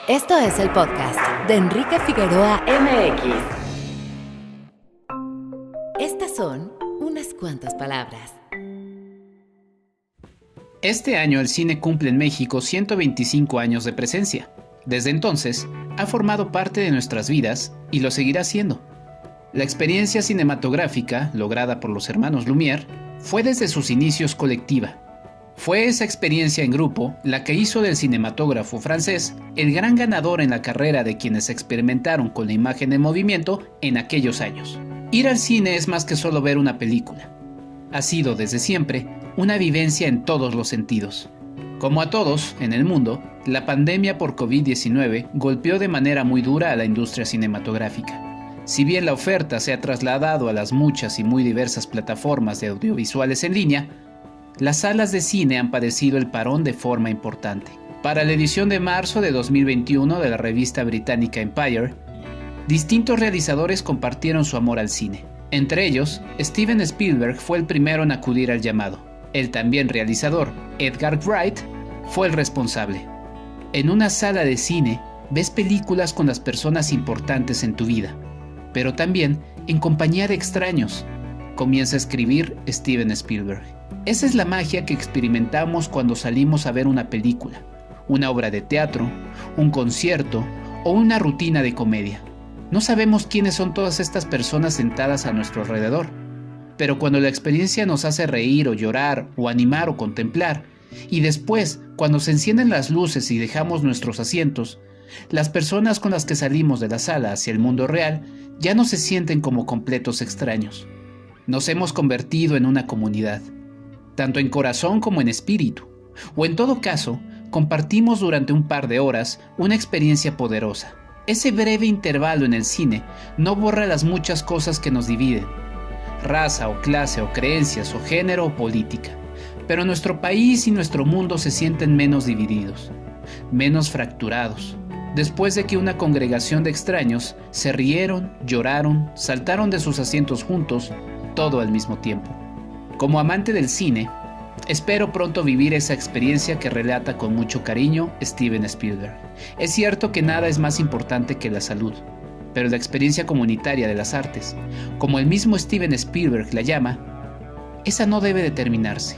Esto es el podcast de Enrique Figueroa MX. Estas son unas cuantas palabras. Este año el cine cumple en México 125 años de presencia. Desde entonces, ha formado parte de nuestras vidas y lo seguirá siendo. La experiencia cinematográfica, lograda por los hermanos Lumière, fue desde sus inicios colectiva. Fue esa experiencia en grupo la que hizo del cinematógrafo francés el gran ganador en la carrera de quienes experimentaron con la imagen en movimiento en aquellos años. Ir al cine es más que solo ver una película. Ha sido desde siempre una vivencia en todos los sentidos. Como a todos en el mundo, la pandemia por COVID-19 golpeó de manera muy dura a la industria cinematográfica. Si bien la oferta se ha trasladado a las muchas y muy diversas plataformas de audiovisuales en línea, las salas de cine han padecido el parón de forma importante. Para la edición de marzo de 2021 de la revista británica Empire, distintos realizadores compartieron su amor al cine. Entre ellos, Steven Spielberg fue el primero en acudir al llamado. El también realizador, Edgar Wright, fue el responsable. En una sala de cine, ves películas con las personas importantes en tu vida, pero también en compañía de extraños. Comienza a escribir Steven Spielberg. Esa es la magia que experimentamos cuando salimos a ver una película, una obra de teatro, un concierto o una rutina de comedia. No sabemos quiénes son todas estas personas sentadas a nuestro alrededor, pero cuando la experiencia nos hace reír o llorar o animar o contemplar, y después, cuando se encienden las luces y dejamos nuestros asientos, las personas con las que salimos de la sala hacia el mundo real ya no se sienten como completos extraños. Nos hemos convertido en una comunidad, tanto en corazón como en espíritu, o en todo caso, compartimos durante un par de horas una experiencia poderosa. Ese breve intervalo en el cine no borra las muchas cosas que nos dividen, raza o clase o creencias o género o política, pero nuestro país y nuestro mundo se sienten menos divididos, menos fracturados, después de que una congregación de extraños se rieron, lloraron, saltaron de sus asientos juntos, todo al mismo tiempo. Como amante del cine, espero pronto vivir esa experiencia que relata con mucho cariño Steven Spielberg. Es cierto que nada es más importante que la salud, pero la experiencia comunitaria de las artes, como el mismo Steven Spielberg la llama, esa no debe determinarse.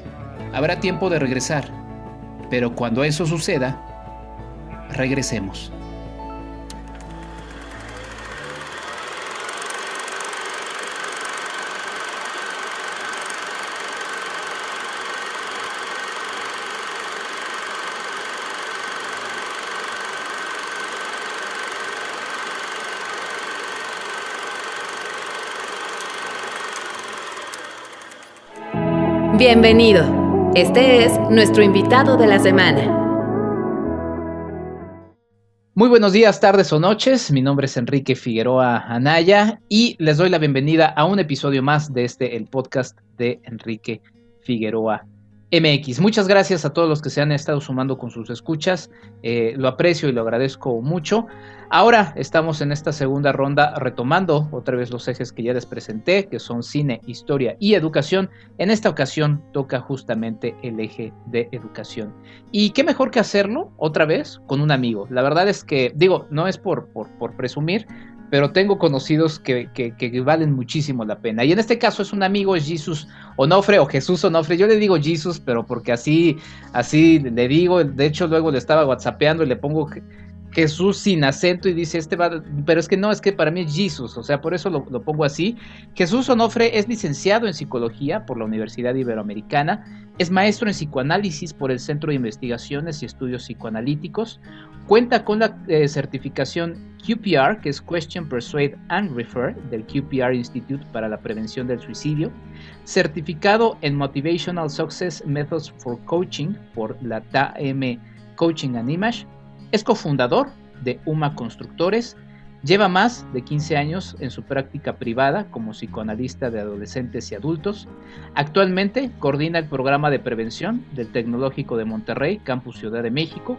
Habrá tiempo de regresar, pero cuando eso suceda, regresemos. Bienvenido. Este es nuestro invitado de la semana. Muy buenos días, tardes o noches. Mi nombre es Enrique Figueroa Anaya y les doy la bienvenida a un episodio más de el podcast de Enrique Figueroa MX. Muchas gracias a todos los que se han estado sumando con sus escuchas. Lo aprecio y lo agradezco mucho. Ahora estamos en esta segunda ronda retomando otra vez los ejes que ya les presenté, que son cine, historia y educación. En esta ocasión toca justamente el eje de educación. Y qué mejor que hacerlo otra vez con un amigo. La verdad es que, no es por presumir, pero tengo conocidos que valen muchísimo la pena. Y en este caso es un amigo, es Jesús Onofre o Jesús Onofre. Yo le digo Jesús, pero porque así le digo. De hecho, luego le estaba whatsappeando y le pongo Jesús sin acento y dice, pero es que no, es que para mí es Jesús, o sea, por eso lo pongo así. Jesús Onofre es licenciado en psicología por la Universidad Iberoamericana, es maestro en psicoanálisis por el Centro de Investigaciones y Estudios Psicoanalíticos, cuenta con la certificación QPR, que es Question, Persuade and Refer, del QPR Institute para la Prevención del Suicidio, certificado en Motivational Success Methods for Coaching por la TAM Coaching and Image. Es cofundador de UMA Constructores, lleva más de 15 años en su práctica privada como psicoanalista de adolescentes y adultos. Actualmente coordina el programa de prevención del Tecnológico de Monterrey, Campus Ciudad de México.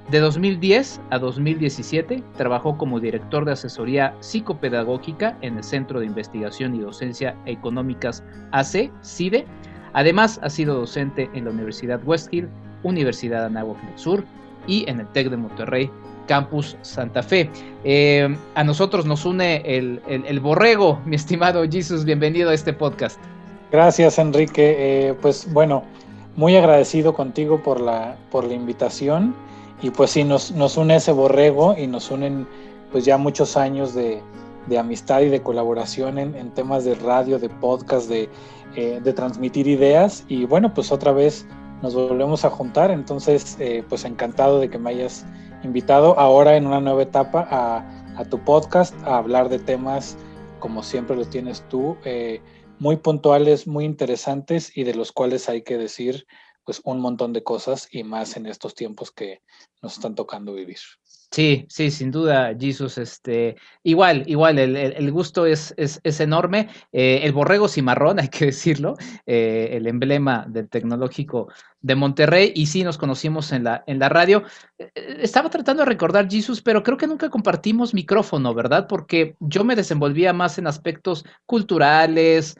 De 2010 a 2017 trabajó como director de asesoría psicopedagógica en el Centro de Investigación y Docencia Económicas AC, CIDE. Además ha sido docente en la Universidad West Hill, Universidad Anáhuac del Sur y en el TEC de Monterrey, Campus Santa Fe. A nosotros nos une el borrego, mi estimado Jesus, bienvenido a este podcast. Gracias, Enrique. Pues bueno, muy agradecido contigo por la invitación, y pues sí, nos une ese borrego y nos unen pues ya muchos años de amistad y de colaboración en temas de radio, de podcast, de transmitir ideas, y bueno, pues otra vez nos volvemos a juntar. Entonces pues encantado de que me hayas invitado ahora en una nueva etapa a tu podcast, a hablar de temas como siempre lo tienes tú, muy puntuales, muy interesantes, y de los cuales hay que decir pues un montón de cosas, y más en estos tiempos que nos están tocando vivir. Sí, sin duda, Jesus, igual, el gusto es enorme. El borrego cimarrón, hay que decirlo, el emblema del Tecnológico de Monterrey, y sí, nos conocimos en la radio. Estaba tratando de recordar, Jesus, pero creo que nunca compartimos micrófono, ¿verdad? Porque yo me desenvolvía más en aspectos culturales.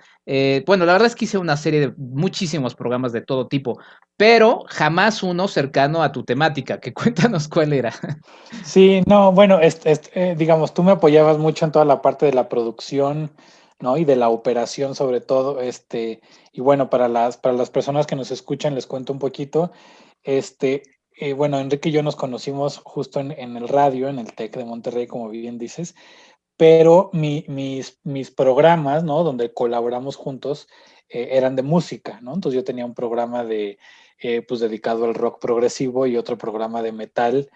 Bueno, la verdad es que hice una serie de muchísimos programas de todo tipo, pero jamás uno cercano a tu temática, que cuéntanos cuál era. Sí, no, bueno, digamos, tú me apoyabas mucho en toda la parte de la producción, ¿no? Y de la operación sobre todo, y bueno, para las personas que nos escuchan les cuento un poquito. Bueno, Enrique y yo nos conocimos justo en el radio, en el TEC de Monterrey, como bien dices, pero mis programas, ¿no? Donde colaboramos juntos, eran de música, ¿no? Entonces yo tenía un programa pues dedicado al rock progresivo, y otro programa de metal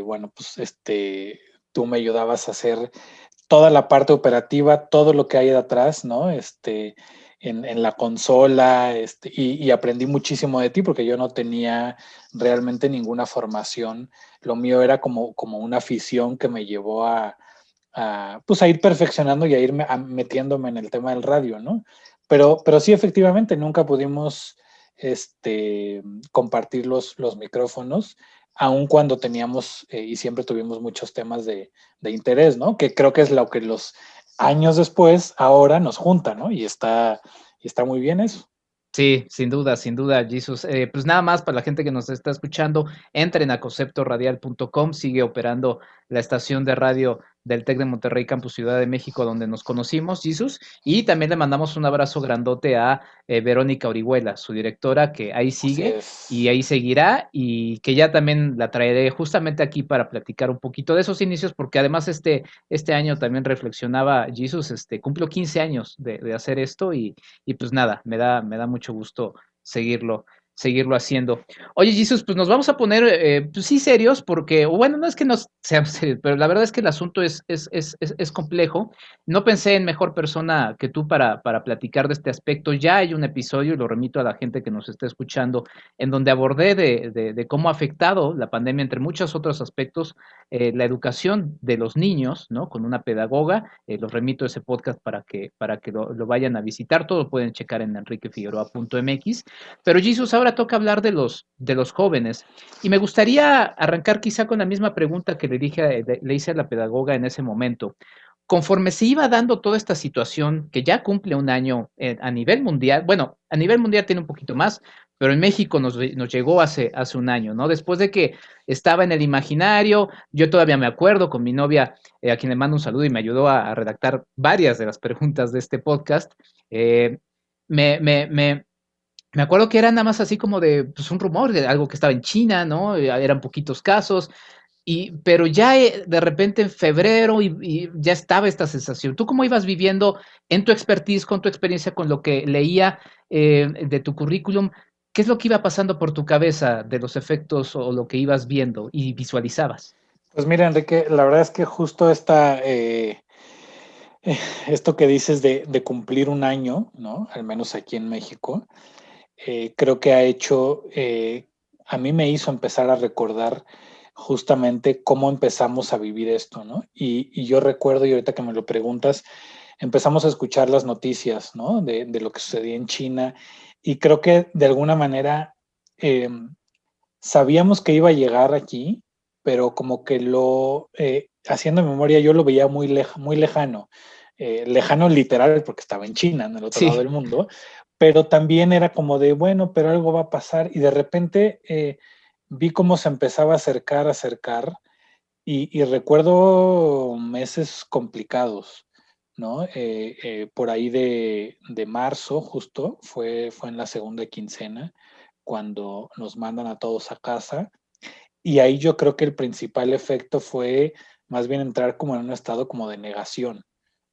bueno, pues tú me ayudabas a hacer toda la parte operativa, todo lo que hay de atrás, ¿no? En la consola, y aprendí muchísimo de ti, porque yo no tenía realmente ninguna formación. Lo mío era como una afición que me llevó pues a ir perfeccionando y a ir metiéndome en el tema del radio, ¿no? Pero sí, efectivamente, nunca pudimos compartir los micrófonos, aun cuando teníamos y siempre tuvimos muchos temas de interés, ¿no? Que creo que es lo que los años después ahora nos junta, ¿no? Y está muy bien eso. Sí, sin duda, Jesus. Pues nada más para la gente que nos está escuchando, entren a conceptoradial.com, sigue operando la estación de radio del TEC de Monterrey, Campus Ciudad de México, donde nos conocimos, Jesus, y también le mandamos un abrazo grandote a Verónica Orihuela, su directora, que ahí sigue y ahí seguirá, y que ya también la traeré justamente aquí para platicar un poquito de esos inicios, porque además este año también reflexionaba, Jesus, cumplo 15 años de hacer esto, y pues nada, me da mucho gusto seguirlo haciendo. Oye, Jesus, pues nos vamos a poner, pues sí, serios, porque, bueno, no es que nos seamos serios, pero la verdad es que el asunto es complejo. No pensé en mejor persona que tú para platicar de este aspecto. Ya hay un episodio, y lo remito a la gente que nos está escuchando, en donde abordé de cómo ha afectado la pandemia, entre muchos otros aspectos, la educación de los niños, ¿no? Con una pedagoga. Los remito a ese podcast para que lo vayan a visitar. Todo lo pueden checar en enriquefigueroa.mx. Pero Jesus, ahora toca hablar de los jóvenes. Y me gustaría arrancar quizá con la misma pregunta que le hice a la pedagoga en ese momento. Conforme se iba dando toda esta situación, que ya cumple un año a nivel mundial, bueno, a nivel mundial tiene un poquito más, pero en México nos llegó hace un año, ¿no? Después de que estaba en el imaginario, yo todavía me acuerdo con mi novia, a quien le mando un saludo y me ayudó a redactar varias de las preguntas de este podcast. eh, me, me, me, Me acuerdo que era nada más así como de pues, un rumor de algo que estaba en China, ¿no? Eran poquitos casos, pero ya de repente en febrero, y ya estaba esta sensación. ¿Tú cómo ibas viviendo en tu expertise, con tu experiencia, con lo que leía de tu currículum? ¿Qué es lo que iba pasando por tu cabeza de los efectos o lo que ibas viendo y visualizabas? Pues mira, Enrique, la verdad es que justo esto que dices de cumplir un año, ¿no? Al menos aquí en México, creo que a mí me hizo empezar a recordar justamente cómo empezamos a vivir esto, ¿no? Y yo recuerdo, y ahorita que me lo preguntas, empezamos a escuchar las noticias, ¿no? De lo que sucedía en China, y creo que de alguna manera eh, sabíamos que iba a llegar aquí, pero como que haciendo memoria, yo lo veía muy lejano. Lejano literal, porque estaba en China, en el otro lado del mundo, pero también era como de, bueno, pero algo va a pasar, y de repente vi cómo se empezaba a acercar, y recuerdo meses complicados, ¿no? Por ahí de marzo, justo, fue en la segunda quincena, cuando nos mandan a todos a casa, y ahí yo creo que el principal efecto fue más bien entrar como en un estado como de negación,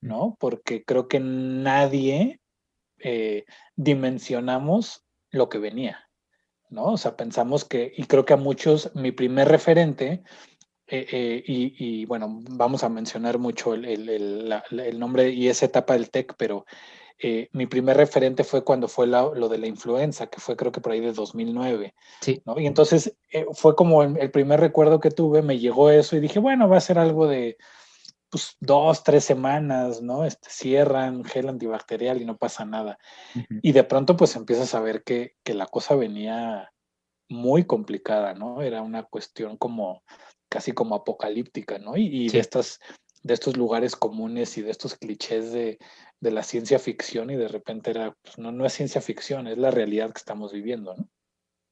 ¿no? Porque creo que nadie dimensionamos lo que venía, ¿no? O sea, pensamos que, y creo que a muchos, mi primer referente, y bueno, vamos a mencionar mucho el nombre y esa etapa del TEC, pero mi primer referente fue cuando fue lo de la influenza, que fue creo que por ahí de 2009, Sí, ¿no? Y entonces fue como el primer recuerdo que tuve, me llegó eso y dije, bueno, va a ser algo de pues 2, 3 semanas, ¿no? Cierran gel antibacterial y no pasa nada. ujú, Y de pronto pues empiezas a ver que la cosa venía muy complicada, ¿no? Era una cuestión como casi como apocalíptica, ¿no? Y sí. de estos lugares comunes y de estos clichés de la ciencia ficción y de repente era, pues no, no es ciencia ficción, es la realidad que estamos viviendo, ¿no?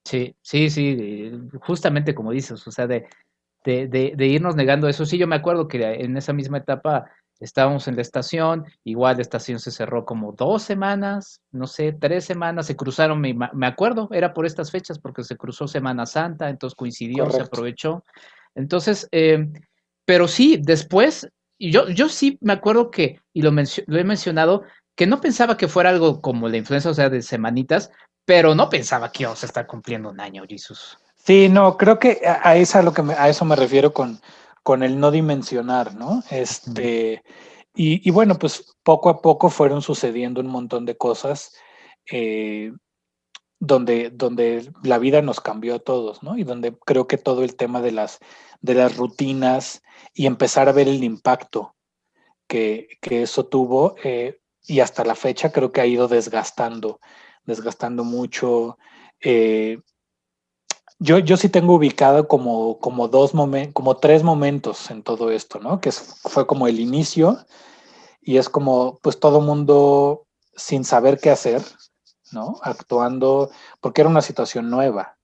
Sí, sí, sí, justamente como dices, o sea, de irnos negando eso. Sí, yo me acuerdo que en esa misma etapa estábamos en la estación, igual la estación se cerró como 2 semanas, no sé, 3 semanas, se cruzaron, me acuerdo, era por estas fechas, porque se cruzó Semana Santa, entonces coincidió, se Correcto. aprovechó. Entonces, pero sí, después, y yo sí me acuerdo que, y lo he mencionado, que no pensaba que fuera algo como la influenza, o sea, de semanitas, pero no pensaba que íbamos a estar cumpliendo un año, Jesús. Sí, no, creo que a eso me refiero con el no dimensionar, ¿no? Ujú. Y bueno, pues poco a poco fueron sucediendo un montón de cosas eh, donde la vida nos cambió a todos, ¿no? Y donde creo que todo el tema de las rutinas y empezar a ver el impacto que eso tuvo, y hasta la fecha creo que ha ido desgastando mucho. Eh, yo sí tengo ubicado como 3 momentos en todo esto, ¿no? Fue como el inicio y es como pues todo mundo sin saber qué hacer, ¿no? Actuando, porque era una situación nueva,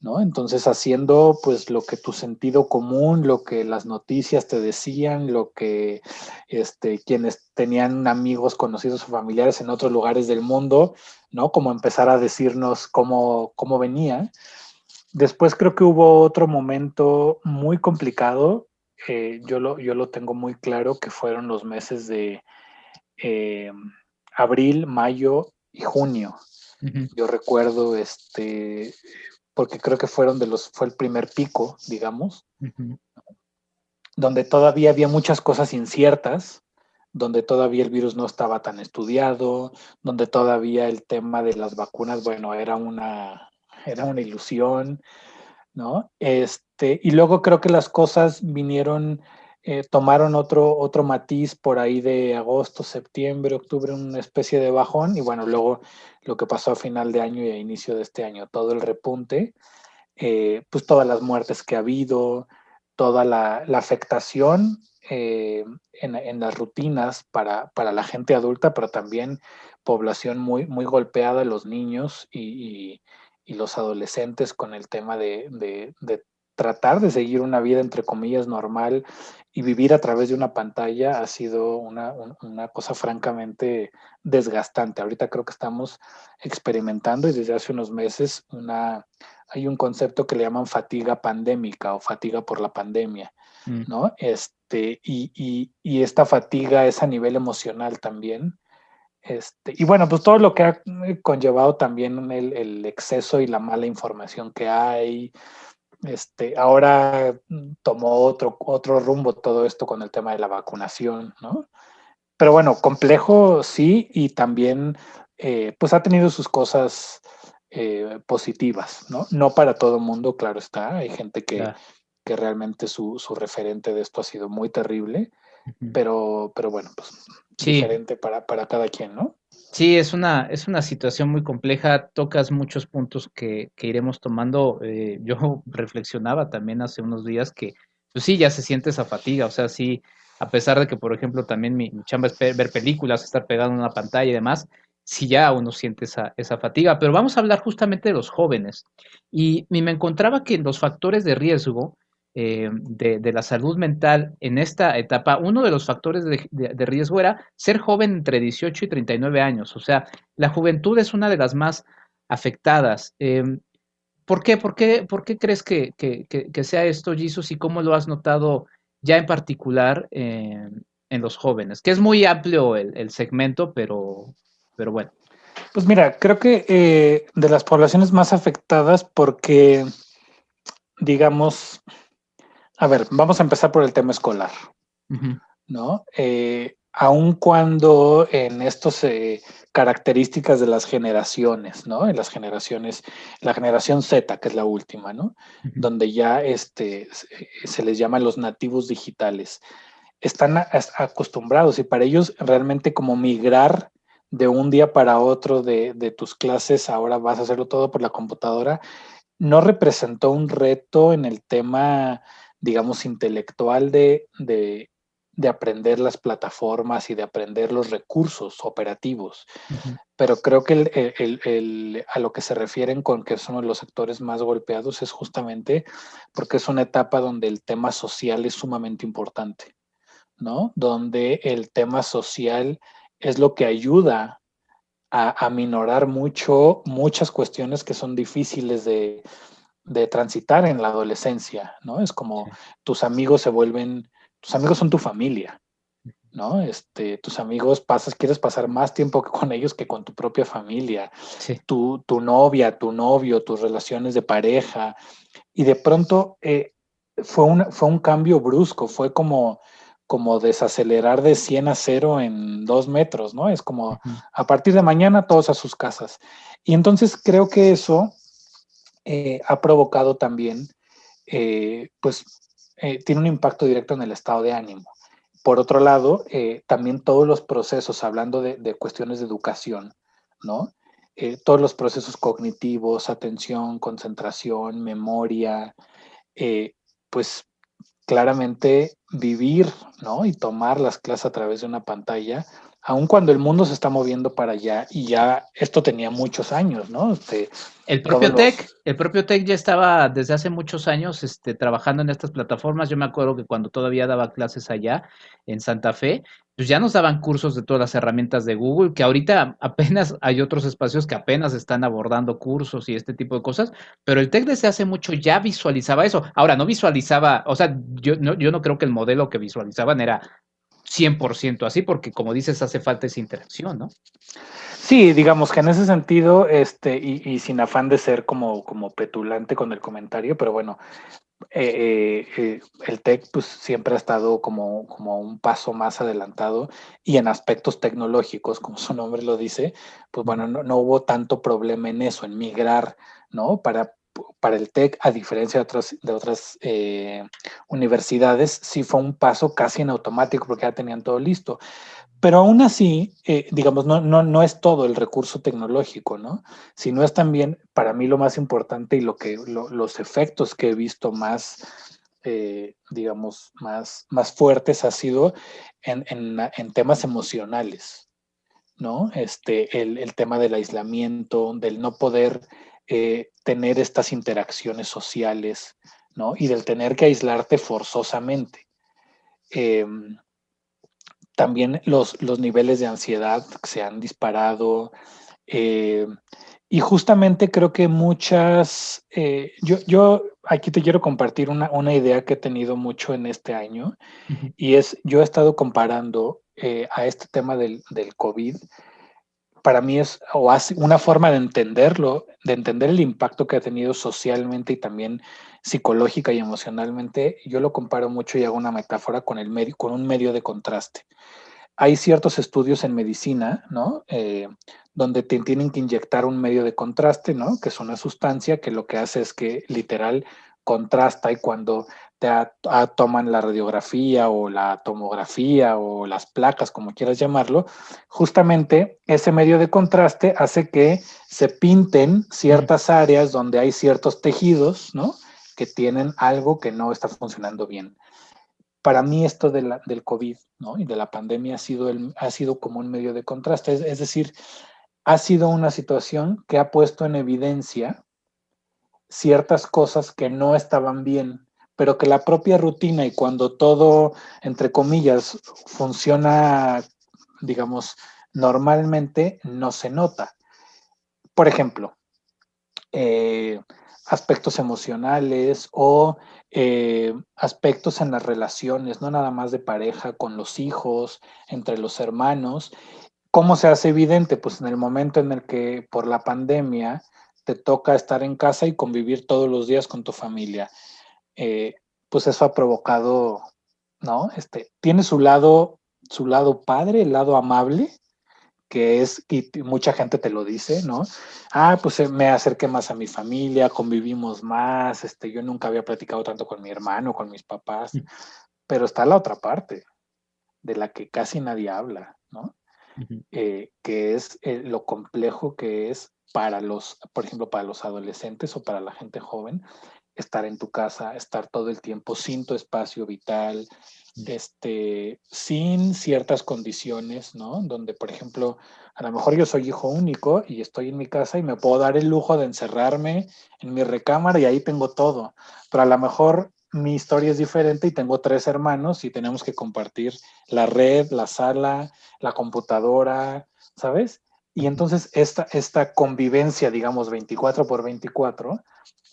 ¿no? Entonces haciendo pues lo que tu sentido común, lo que las noticias te decían, lo que quienes tenían amigos, conocidos o familiares en otros lugares del mundo, ¿no? Como empezar a decirnos cómo venía. Después creo que hubo otro momento muy complicado, yo lo tengo muy claro, que fueron los meses de eh, abril, mayo y junio. Ujú, Yo recuerdo, porque creo que fue el primer pico, digamos, ujú. donde todavía había muchas cosas inciertas, donde todavía el virus no estaba tan estudiado, donde todavía el tema de las vacunas, bueno, era una ilusión, ¿no? Y luego creo que las cosas tomaron otro matiz por ahí de agosto, septiembre, octubre, una especie de bajón, y bueno, luego lo que pasó a final de año y a inicio de este año, todo el repunte, pues todas las muertes que ha habido, toda la afectación en las rutinas para la gente adulta, pero también población muy, muy golpeada, los niños y los adolescentes con el tema de tratar de seguir una vida entre comillas normal y vivir a través de una pantalla ha sido una cosa francamente desgastante. Ahorita creo que estamos experimentando y desde hace unos meses hay un concepto que le llaman fatiga pandémica o fatiga por la pandemia, Mm. ¿no? Y esta fatiga es a nivel emocional también. Y bueno, pues todo lo que ha conllevado también el exceso y la mala información que hay. Ahora tomó otro rumbo todo esto con el tema de la vacunación, ¿no? Pero bueno, complejo sí, y también pues ha tenido sus cosas positivas, ¿no? No para todo el mundo, claro está. Hay gente Ya. que realmente su referente de esto ha sido muy terrible, Ujú. pero bueno, pues Sí, diferente para cada quien, ¿no? sí, es una situación muy compleja, tocas muchos puntos que iremos tomando. Yo reflexionaba también hace unos días que, pues sí, ya se siente esa fatiga, o sea, sí, a pesar de que, por ejemplo, también mi chamba es ver películas, estar pegado en una pantalla y demás, si ya uno siente esa fatiga. Pero vamos a hablar justamente de los jóvenes. Y me encontraba que los factores de riesgo de la salud mental en esta etapa, uno de los factores de riesgo era ser joven entre 18 y 39 años. O sea, la juventud es una de las más afectadas. ¿Por qué? ¿Por qué crees que sea esto, Jesus, y cómo lo has notado ya en particular en los jóvenes? Que es muy amplio el segmento, pero bueno. Pues mira, creo que de las poblaciones más afectadas porque, digamos, a ver, vamos a empezar por el tema escolar, Ujú, ¿no? Aun cuando en estas características de las generaciones, ¿no? En las generaciones, la generación Z, que es la última, ¿no? ujú, Donde ya se les llama los nativos digitales. Están acostumbrados y para ellos realmente como migrar de un día para otro de tus clases, ahora vas a hacerlo todo por la computadora, no representó un reto en el tema, digamos, intelectual de aprender las plataformas y de aprender los recursos operativos. ujú. Pero creo que a lo que se refieren con que son los sectores más golpeados es justamente porque es una etapa donde el tema social es sumamente importante, ¿no? Donde el tema social es lo que ayuda a minorar muchas cuestiones que son difíciles de transitar en la adolescencia, ¿no? Es como Sí, tus amigos tus amigos son tu familia, ¿no? Tus amigos quieres pasar más tiempo con ellos que con tu propia familia, sí, tu novia, tu novio, tus relaciones de pareja, y de pronto fue un cambio brusco, fue como desacelerar de 100 a 0 en 2 metros, ¿no? Es como ujú, a partir de mañana todos a sus casas. Y entonces creo que eso ha provocado también, pues, tiene un impacto directo en el estado de ánimo. Por otro lado, también todos los procesos, hablando de cuestiones de educación, ¿no? Todos los procesos cognitivos, atención, concentración, memoria, eh, pues claramente vivir, ¿no? Y tomar las clases a través de una pantalla, aun cuando el mundo se está moviendo para allá y ya esto tenía muchos años, ¿no? El Todos propio los, Tech, el propio Tech ya estaba desde hace muchos años trabajando en estas plataformas. Yo me acuerdo que cuando todavía daba clases allá en Santa Fe, pues ya nos daban cursos de todas las herramientas de Google, que ahorita apenas hay otros espacios que apenas están abordando cursos y este tipo de cosas, pero el Tech desde hace mucho ya visualizaba eso. Ahora, no visualizaba, o sea, yo no creo que el modelo que visualizaban era 100% así, porque como dices, hace falta esa interacción, ¿no? Sí, digamos que en ese sentido, y sin afán de ser como petulante con el comentario, pero bueno, el TEC pues siempre ha estado como un paso más adelantado y en aspectos tecnológicos, como su nombre lo dice, pues Ujú. bueno, no hubo tanto problema en eso, en migrar, ¿no? Para el TEC, a diferencia de otras universidades, sí fue un paso casi en automático porque ya tenían todo listo. Pero aún así, digamos, no es todo el recurso tecnológico, ¿no? Sino es también, para mí, lo más importante y los efectos que he visto más, digamos, más fuertes ha sido en temas emocionales, ¿no? El tema del aislamiento, del no poder tener estas interacciones sociales, ¿no? Y del tener que aislarte forzosamente. Em, También los niveles de ansiedad se han disparado. eh, y justamente creo que yo aquí te quiero compartir una idea que he tenido mucho en este año Ujú. y yo he estado comparando a este tema del COVID. Para mí o hace una forma de entenderlo, de entender el impacto que ha tenido socialmente y también psicológica y emocionalmente. Yo lo comparo mucho y hago una metáfora con un medio de contraste. Hay ciertos estudios en medicina, ¿no? Donde te tienen que inyectar un medio de contraste, ¿no? Que es una sustancia que lo que hace es que literal contrasta y cuando toman la radiografía o la tomografía o las placas, como quieras llamarlo, justamente ese medio de contraste hace que se pinten Mm. ciertas áreas donde hay ciertos tejidos, ¿no? Que tienen algo que no está funcionando bien. Para mí esto del COVID, ¿no? Y de la pandemia ha sido como un medio de contraste. Es decir, ha sido una situación que ha puesto en evidencia ciertas cosas que no estaban bien, pero que la propia rutina y cuando todo, entre comillas, funciona, digamos, normalmente, no se nota. Por ejemplo, eh, aspectos emocionales o aspectos en las relaciones, no nada más de pareja, con los hijos, entre los hermanos. ¿Cómo se hace evidente? Pues en el momento en el que por la pandemia te toca estar en casa y convivir todos los días con tu familia. Eh, pues eso ha provocado, ¿no? Tiene su lado padre, el lado amable, que es, y mucha gente te lo dice, ¿no? Ah, pues me acerqué más a mi familia, convivimos más, yo nunca había platicado tanto con mi hermano, con mis papás, pero está la otra parte, de la que casi nadie habla, ¿no? Que es lo complejo que es para por ejemplo, para los adolescentes o para la gente joven, estar en tu casa, estar todo el tiempo sin tu espacio vital, sin ciertas condiciones, ¿no? Donde, por ejemplo, a lo mejor yo soy hijo único y estoy en mi casa y me puedo dar el lujo de encerrarme en mi recámara y ahí tengo todo, pero a lo mejor mi historia es diferente y tengo 3 hermanos y tenemos que compartir la red, la sala, la computadora, ¿sabes? Y entonces esta convivencia, digamos, 24 por 24,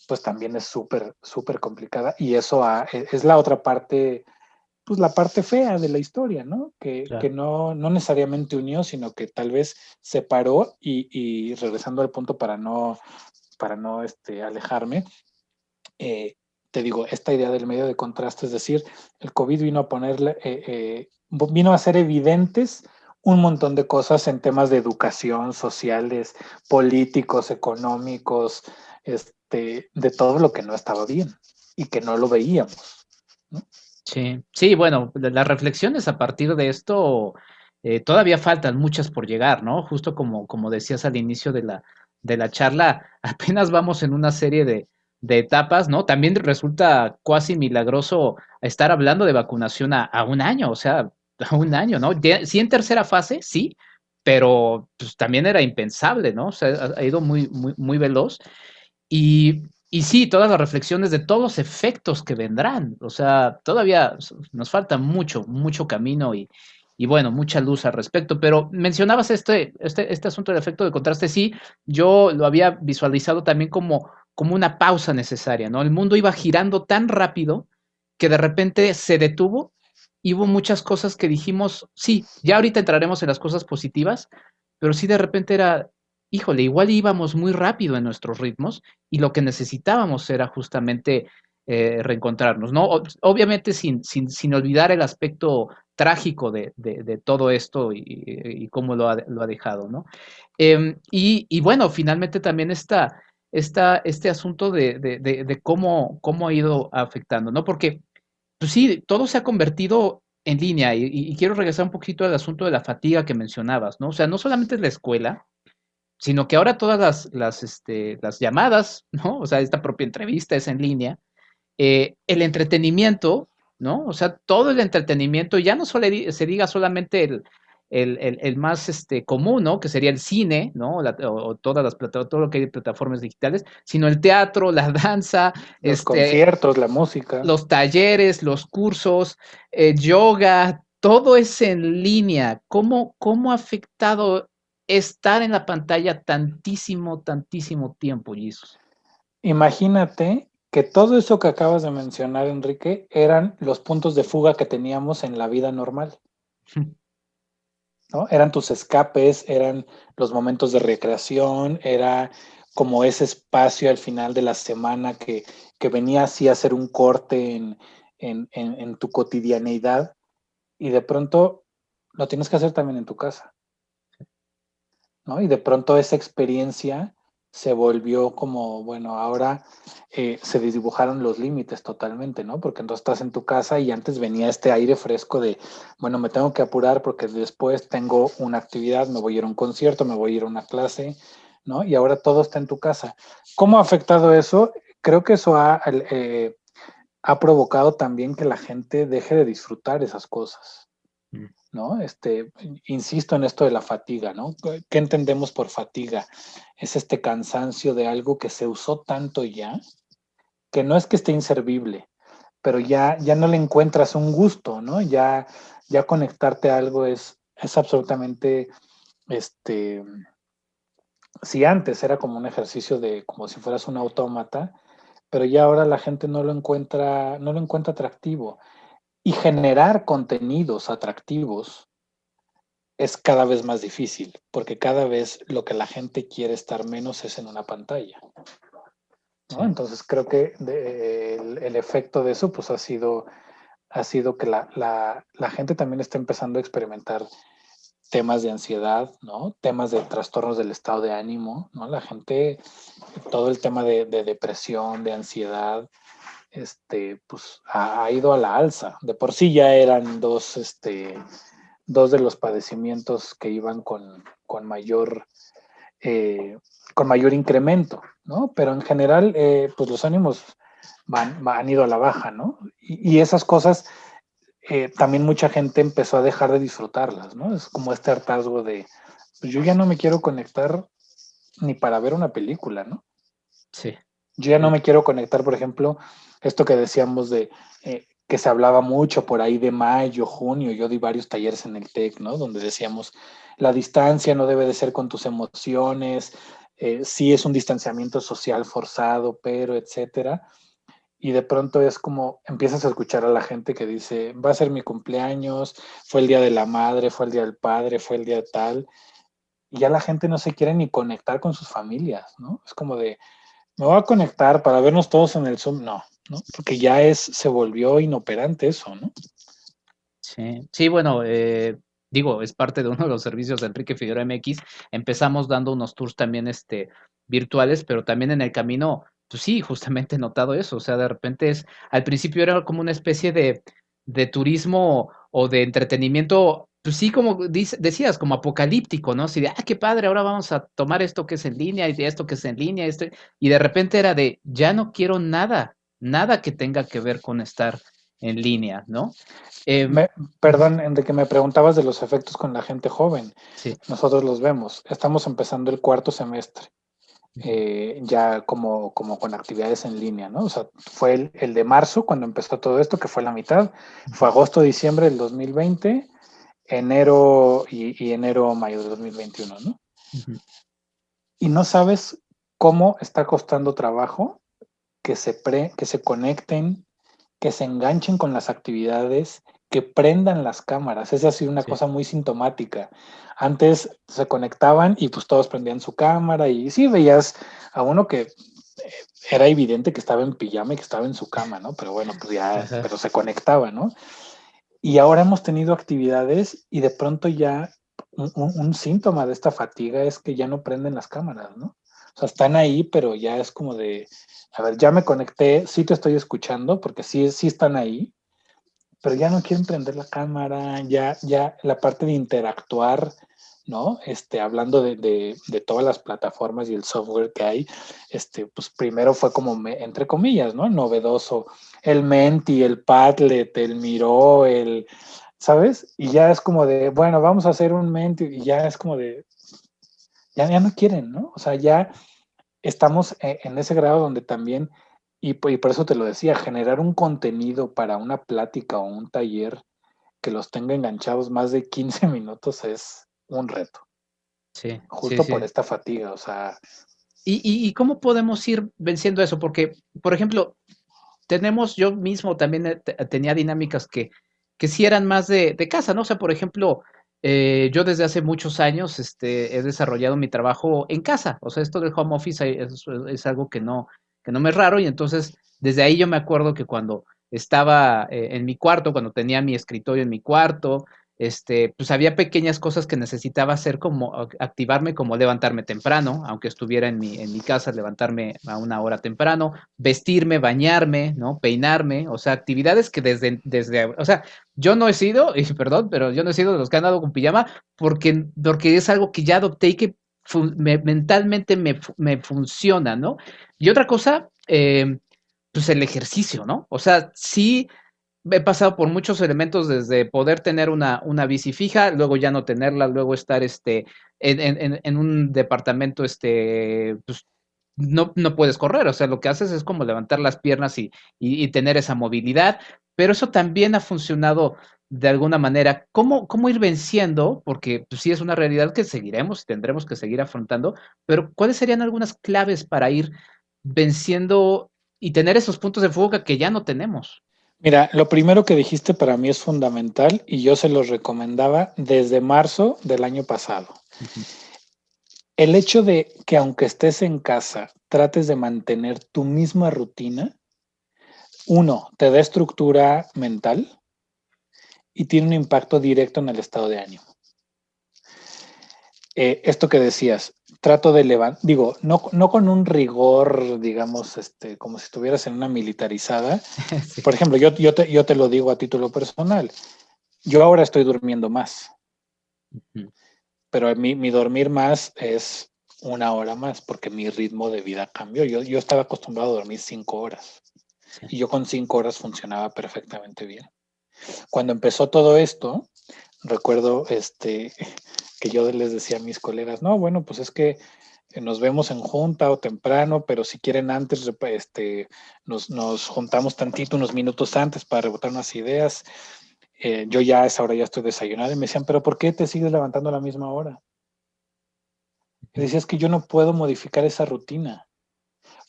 pues también es súper, súper complicada y eso es la otra parte, pues la parte fea de la historia, ¿no? Que Claro. no necesariamente unió, sino que tal vez separó y regresando al punto para no alejarme, te digo, esta idea del medio de contraste, es decir, el COVID vino a ponerle, vino a hacer evidentes un montón de cosas en temas de educación, sociales, políticos, económicos, de todo lo que no estaba bien y que no lo veíamos, ¿no? Sí, sí, bueno, las reflexiones a partir de esto todavía faltan muchas por llegar, ¿no? Justo como decías al inicio de la charla, apenas vamos en una serie de etapas, ¿no? También resulta cuasi milagroso estar hablando de vacunación a un año, o sea, a un año, ¿no? Sí en tercera fase, sí, pero pues, también era impensable, ¿no? O sea, ha ido muy, muy, muy veloz. Y sí, todas las reflexiones de todos los efectos que vendrán. O sea, todavía nos falta mucho, mucho camino y bueno, mucha luz al respecto. Pero mencionabas este asunto del efecto de contraste. Sí, yo lo había visualizado también como una pausa necesaria, ¿no? El mundo iba girando tan rápido que de repente se detuvo y hubo muchas cosas que dijimos, sí, ya ahorita entraremos en las cosas positivas, pero sí de repente era, híjole, igual íbamos muy rápido en nuestros ritmos y lo que necesitábamos era justamente reencontrarnos, ¿no? Obviamente sin olvidar el aspecto trágico de todo esto y cómo lo ha dejado, ¿no? Y bueno, finalmente también este asunto de cómo ha ido afectando, ¿no? Porque, pues sí, todo se ha convertido en línea y quiero regresar un poquito al asunto de la fatiga que mencionabas, ¿no? O sea, no solamente es la escuela, sino que ahora todas las llamadas, ¿no? O sea, esta propia entrevista es en línea, el entretenimiento, ¿no? O sea, todo el entretenimiento, ya no se diga solamente el más común, ¿no? Que sería el cine, ¿no? O todas todo lo que hay de plataformas digitales, sino el teatro, la danza, Los conciertos, la música. los talleres, los cursos, yoga, todo es en línea. ¿Cómo ha afectado estar en la pantalla tantísimo, tantísimo tiempo, Jesus? Imagínate que todo eso que acabas de mencionar, Enrique, eran los puntos de fuga que teníamos en la vida normal, ¿no? Eran tus escapes, eran los momentos de recreación, era como ese espacio al final de la semana que venía así a hacer un corte en tu cotidianeidad y de pronto lo tienes que hacer también en tu casa, ¿no? Y de pronto esa experiencia se volvió como, bueno, ahora se dibujaron los límites totalmente, ¿no? Porque entonces estás en tu casa y antes venía este aire fresco de, bueno, me tengo que apurar porque después tengo una actividad, me voy a ir a un concierto, me voy a ir a una clase, ¿no? Y ahora todo está en tu casa. ¿Cómo ha afectado eso? Creo que eso ha provocado también que la gente deje de disfrutar esas cosas, ¿no? Insisto en esto de la fatiga, ¿no? ¿Qué entendemos por fatiga? Es este cansancio de algo que se usó tanto ya, que no es que esté inservible, pero ya no le encuentras un gusto, ¿no? Ya conectarte a algo es absolutamente, este, si antes era como un ejercicio de, como si fueras un autómata, pero ya ahora la gente no lo encuentra atractivo. Y generar contenidos atractivos es cada vez más difícil, porque cada vez lo que la gente quiere estar menos es en una pantalla, ¿no? Sí. Entonces creo que el efecto de eso pues ha sido que la gente también está empezando a experimentar temas de ansiedad, ¿no? Temas de trastornos del estado de ánimo, ¿no? La gente, todo el tema de depresión, de ansiedad, pues ha ido a la alza. De por sí ya eran dos de los padecimientos que iban con mayor incremento, ¿no? Pero en general, pues los ánimos han ido a la baja, ¿no? Y esas cosas, también mucha gente empezó a dejar de disfrutarlas, ¿no? Es como este hartazgo de, pues yo ya no me quiero conectar ni para ver una película, ¿no? Sí. Yo ya no me quiero conectar, por ejemplo, esto que decíamos de que se hablaba mucho por ahí de mayo, junio, yo di varios talleres en el TEC, ¿no? Donde decíamos, la distancia no debe de ser con tus emociones, sí es un distanciamiento social forzado, pero etcétera. Y de pronto es como empiezas a escuchar a la gente que dice, va a ser mi cumpleaños, fue el día de la madre, fue el día del padre, fue el día de tal, y ya la gente no se quiere ni conectar con sus familias, ¿no? Es como de, me voy a conectar para vernos todos en el Zoom. No, ¿no? Porque se volvió inoperante eso, ¿no? Sí, sí, bueno, digo, es parte de uno de los servicios de Enrique Figueroa MX. Empezamos dando unos tours también, virtuales, pero también en el camino, pues sí, justamente he notado eso. O sea, de repente al principio era como una especie de turismo o de entretenimiento, pues sí, como decías, como apocalíptico, ¿no? Así de, qué padre, ahora vamos a tomar esto que es en línea y de esto que es en línea, y de repente era de, ya no quiero nada, nada que tenga que ver con estar en línea, ¿no? Em, Ujú. Perdón, Enrique, me preguntabas de los efectos con la gente joven. Sí. Nosotros los vemos. Estamos empezando el cuarto semestre, Ujú. ya como con actividades en línea, ¿no? O sea, fue el de marzo cuando empezó todo esto, que fue la mitad. Fue Ujú. agosto, diciembre del 2020, enero y enero, mayo del 2021, ¿no? Ujú. Y no sabes cómo está costando trabajo que se conecten, que se enganchen con las actividades, que prendan las cámaras. Esa ha sido una Sí. cosa muy sintomática. Antes se conectaban y pues todos prendían su cámara y sí veías a uno que era evidente que estaba en pijama y que estaba en su cama, ¿no? Pero bueno, pues ya, Ajá. pero se conectaba, ¿no? Y ahora hemos tenido actividades y de pronto ya un síntoma de esta fatiga es que ya no prenden las cámaras, ¿no? O sea, están ahí, pero ya es como de, a ver, ya me conecté, sí te estoy escuchando, porque sí están ahí, pero ya no quieren prender la cámara, ya la parte de interactuar, ¿no? Hablando de todas las plataformas y el software que hay, pues primero fue como, entre comillas, ¿no? Novedoso. El Menti, el Padlet, el Miro, ¿sabes? Y ya es como de, bueno, vamos a hacer un Menti, y ya es como de, ya no quieren, ¿no? O sea, ya estamos en ese grado donde también, y por eso te lo decía, generar un contenido para una plática o un taller que los tenga enganchados más de 15 minutos es un reto, Sí, sí, justo por sí. esta fatiga, o sea, ¿Y cómo podemos ir venciendo eso? Porque, por ejemplo, yo mismo también tenía dinámicas que sí eran más de casa, ¿no? O sea, por ejemplo, yo desde hace muchos años he desarrollado mi trabajo en casa. O sea, esto del home office es algo que no me es raro. Y entonces, desde ahí yo me acuerdo que cuando estaba en mi cuarto, cuando tenía mi escritorio en mi cuarto, pues había pequeñas cosas que necesitaba hacer como activarme, como levantarme temprano, aunque estuviera en mi casa, levantarme a una hora temprano, vestirme, bañarme, ¿no? Peinarme, o sea, actividades que o sea, yo no he sido, y perdón, pero yo no he sido de los que han dado con pijama porque es algo que ya adopté y que mentalmente me funciona, ¿no? Y otra cosa, pues el ejercicio, ¿no? O sea, sí, he pasado por muchos elementos desde poder tener una bici fija, luego ya no tenerla, luego estar en un departamento, pues no puedes correr, o sea, lo que haces es como levantar las piernas y tener esa movilidad, pero eso también ha funcionado de alguna manera. ¿Cómo ir venciendo? Porque pues, sí es una realidad que seguiremos y tendremos que seguir afrontando, pero ¿cuáles serían algunas claves para ir venciendo y tener esos puntos de fuga que ya no tenemos? Mira, lo primero que dijiste para mí es fundamental y yo se los recomendaba desde marzo del año pasado. Ujú. El hecho de que aunque estés en casa, trates de mantener tu misma rutina, uno, te da estructura mental y tiene un impacto directo en el estado de ánimo. Esto que decías, trato de levantar, digo, no con un rigor, digamos, como si estuvieras en una militarizada. Sí. Por ejemplo, yo te lo digo a título personal. Yo ahora estoy durmiendo más, Ujú. pero mi dormir más es una hora más porque mi ritmo de vida cambió. Yo estaba acostumbrado a dormir 5 horas Sí. y yo con 5 horas funcionaba perfectamente bien. Cuando empezó todo esto, recuerdo que yo les decía a mis colegas, no, bueno, pues es que nos vemos en junta o temprano, pero si quieren antes, nos juntamos tantito, unos minutos antes para rebotar unas ideas. Yo ya a esa hora ya estoy desayunado y me decían, pero ¿por qué te sigues levantando a la misma hora? Y decía, es que yo no puedo modificar esa rutina,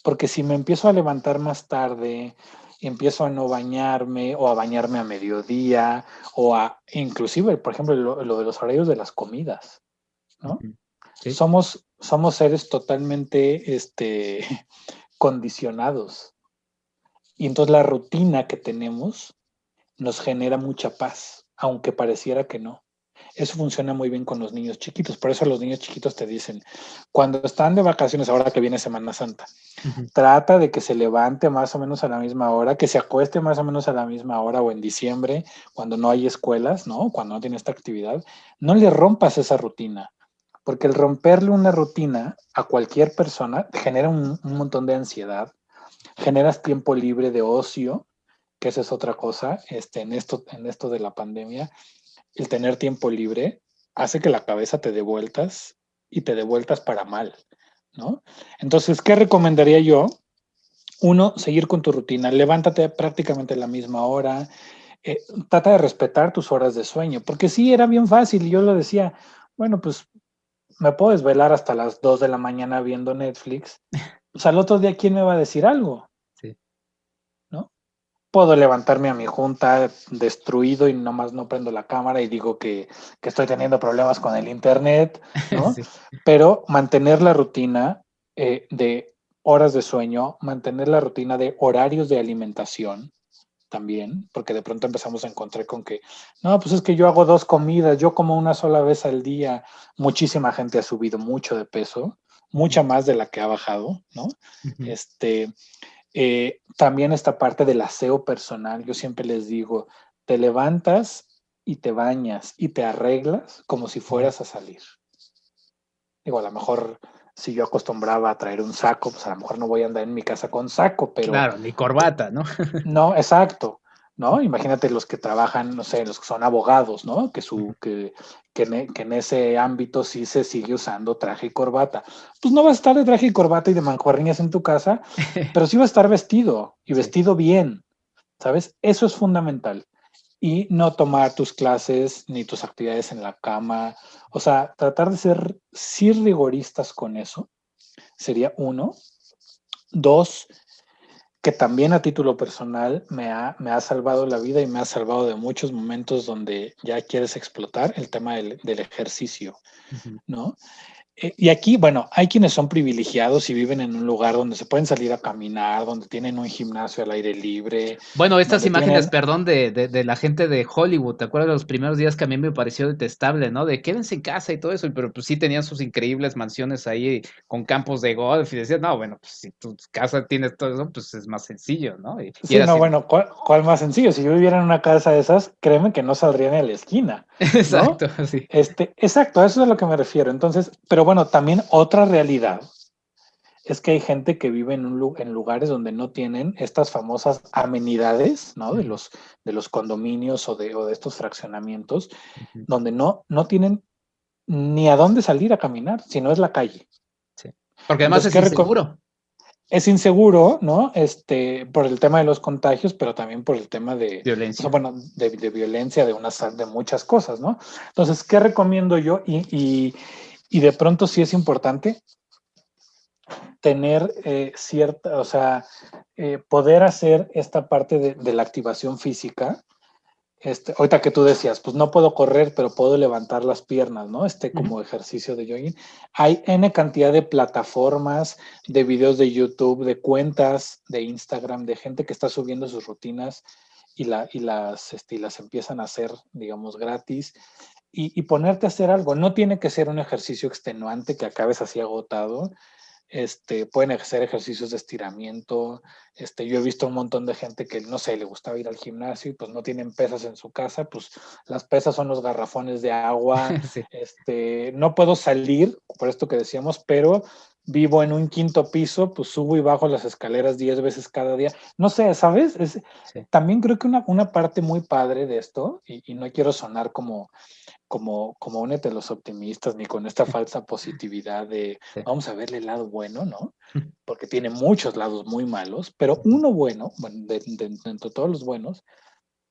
porque si me empiezo a levantar más tarde, empiezo a no bañarme o a bañarme a mediodía o a, inclusive, por ejemplo, lo de los horarios de las comidas, ¿no? Ujú. Sí. Somos seres totalmente condicionados. Y entonces la rutina que tenemos nos genera mucha paz, aunque pareciera que no. Eso funciona muy bien con los niños chiquitos. Por eso los niños chiquitos te dicen, cuando están de vacaciones, ahora que viene Semana Santa, Ujú. trata de que se levante más o menos a la misma hora, que se acueste más o menos a la misma hora o en diciembre, cuando no hay escuelas, ¿no? Cuando no tiene esta actividad, no le rompas esa rutina, porque el romperle una rutina a cualquier persona genera un montón de ansiedad, generas tiempo libre de ocio, que esa es otra cosa, en esto de la pandemia, el tener tiempo libre hace que la cabeza te dé vueltas y te dé vueltas para mal, ¿no? Entonces, ¿qué recomendaría yo? Uno, seguir con tu rutina, levántate prácticamente a la misma hora, eh, trata de respetar tus horas de sueño, porque sí, era bien fácil, yo lo decía, bueno, pues me puedo desvelar hasta las 2 de la mañana viendo Netflix, pues al otro día, ¿quién me va a decir algo? Sí. ¿No? Puedo levantarme a mi junta destruido y nomás no prendo la cámara y digo que estoy teniendo problemas con el internet, ¿no? Sí. Pero mantener la rutina de horas de sueño, mantener la rutina de horarios de alimentación también, porque de pronto empezamos a encontrar con que, no, pues es que yo hago 2 comidas, yo como una sola vez al día, muchísima gente ha subido mucho de peso, Ujú. mucha más de la que ha bajado, ¿no? Ujú. Este, también esta parte del aseo personal, yo siempre les digo, te levantas y te bañas y te arreglas como si Ujú. fueras a salir. Digo, a lo mejor si yo acostumbraba a traer un saco, pues a lo mejor no voy a andar en mi casa con saco, pero Claro, ni corbata, ¿no? no, exacto, ¿no? Imagínate los que trabajan, no sé, los que son abogados, ¿no? Ujú. Que en ese ámbito sí se sigue usando traje y corbata. Pues no vas a estar de traje y corbata y de mancuernias en tu casa, pero sí vas a estar vestido y Sí. vestido bien, ¿sabes? Eso es fundamental. Y no tomar tus clases ni tus actividades en la cama. O sea, tratar de ser sí rigoristas con eso sería uno. Dos, que también a título personal me ha salvado la vida y me ha salvado de muchos momentos donde ya quieres explotar el tema del ejercicio, Ujú. ¿no? Y aquí, bueno, hay quienes son privilegiados y viven en un lugar donde se pueden salir a caminar, donde tienen un gimnasio al aire libre, Bueno, estas donde imágenes, tienen, perdón, de la gente de Hollywood, ¿te acuerdas de los primeros días que a mí me pareció detestable, ¿no? De quédense en casa y todo eso, pero pues sí tenían sus increíbles mansiones ahí con campos de golf y decías, no, bueno, pues si tu casa tienes todo eso, pues es más sencillo, ¿no? Y sí, era no, así de, bueno, ¿cuál más sencillo? Si yo viviera en una casa de esas, créeme que no saldría ni a la esquina, ¿no? exacto, sí. Exacto, a eso es a lo que me refiero. Entonces, pero bueno, también otra realidad es que hay gente que vive en lugares donde no tienen estas famosas amenidades, ¿no? De los condominios o de estos fraccionamientos, Ujú. donde no tienen ni a dónde salir a caminar, si no es la calle. Sí. Porque además Entonces, es inseguro. es inseguro, ¿no? Por el tema de los contagios, pero también por el tema de, o Violencia. sea, bueno, de violencia, de muchas cosas, ¿no? Entonces, ¿qué recomiendo yo? Y de pronto sí es importante tener cierta, o sea, poder hacer esta parte de la activación física. Ahorita que tú decías, pues no puedo correr, pero puedo levantar las piernas, ¿no? Como ejercicio de jogging. Hay N cantidad de plataformas, de videos de YouTube, de cuentas de Instagram, de gente que está subiendo sus rutinas y las empiezan a hacer, digamos, gratis. Y ponerte a hacer algo. No tiene que ser un ejercicio extenuante que acabes así agotado. Pueden hacer ejercicios de estiramiento. Yo he visto un montón de gente que, no sé, le gustaba ir al gimnasio y pues no tienen pesas en su casa, pues las pesas son los garrafones de agua. Sí. No puedo salir, por esto que decíamos, pero vivo en un quinto piso, pues subo y bajo las escaleras 10 veces cada día. No sé, ¿sabes? Sí. También creo que una parte muy padre de esto, y no quiero sonar como únete a los optimistas, ni con esta falsa positividad de Sí. vamos a verle el lado bueno, ¿no? Porque tiene muchos lados muy malos, pero uno bueno, dentro de todos los buenos,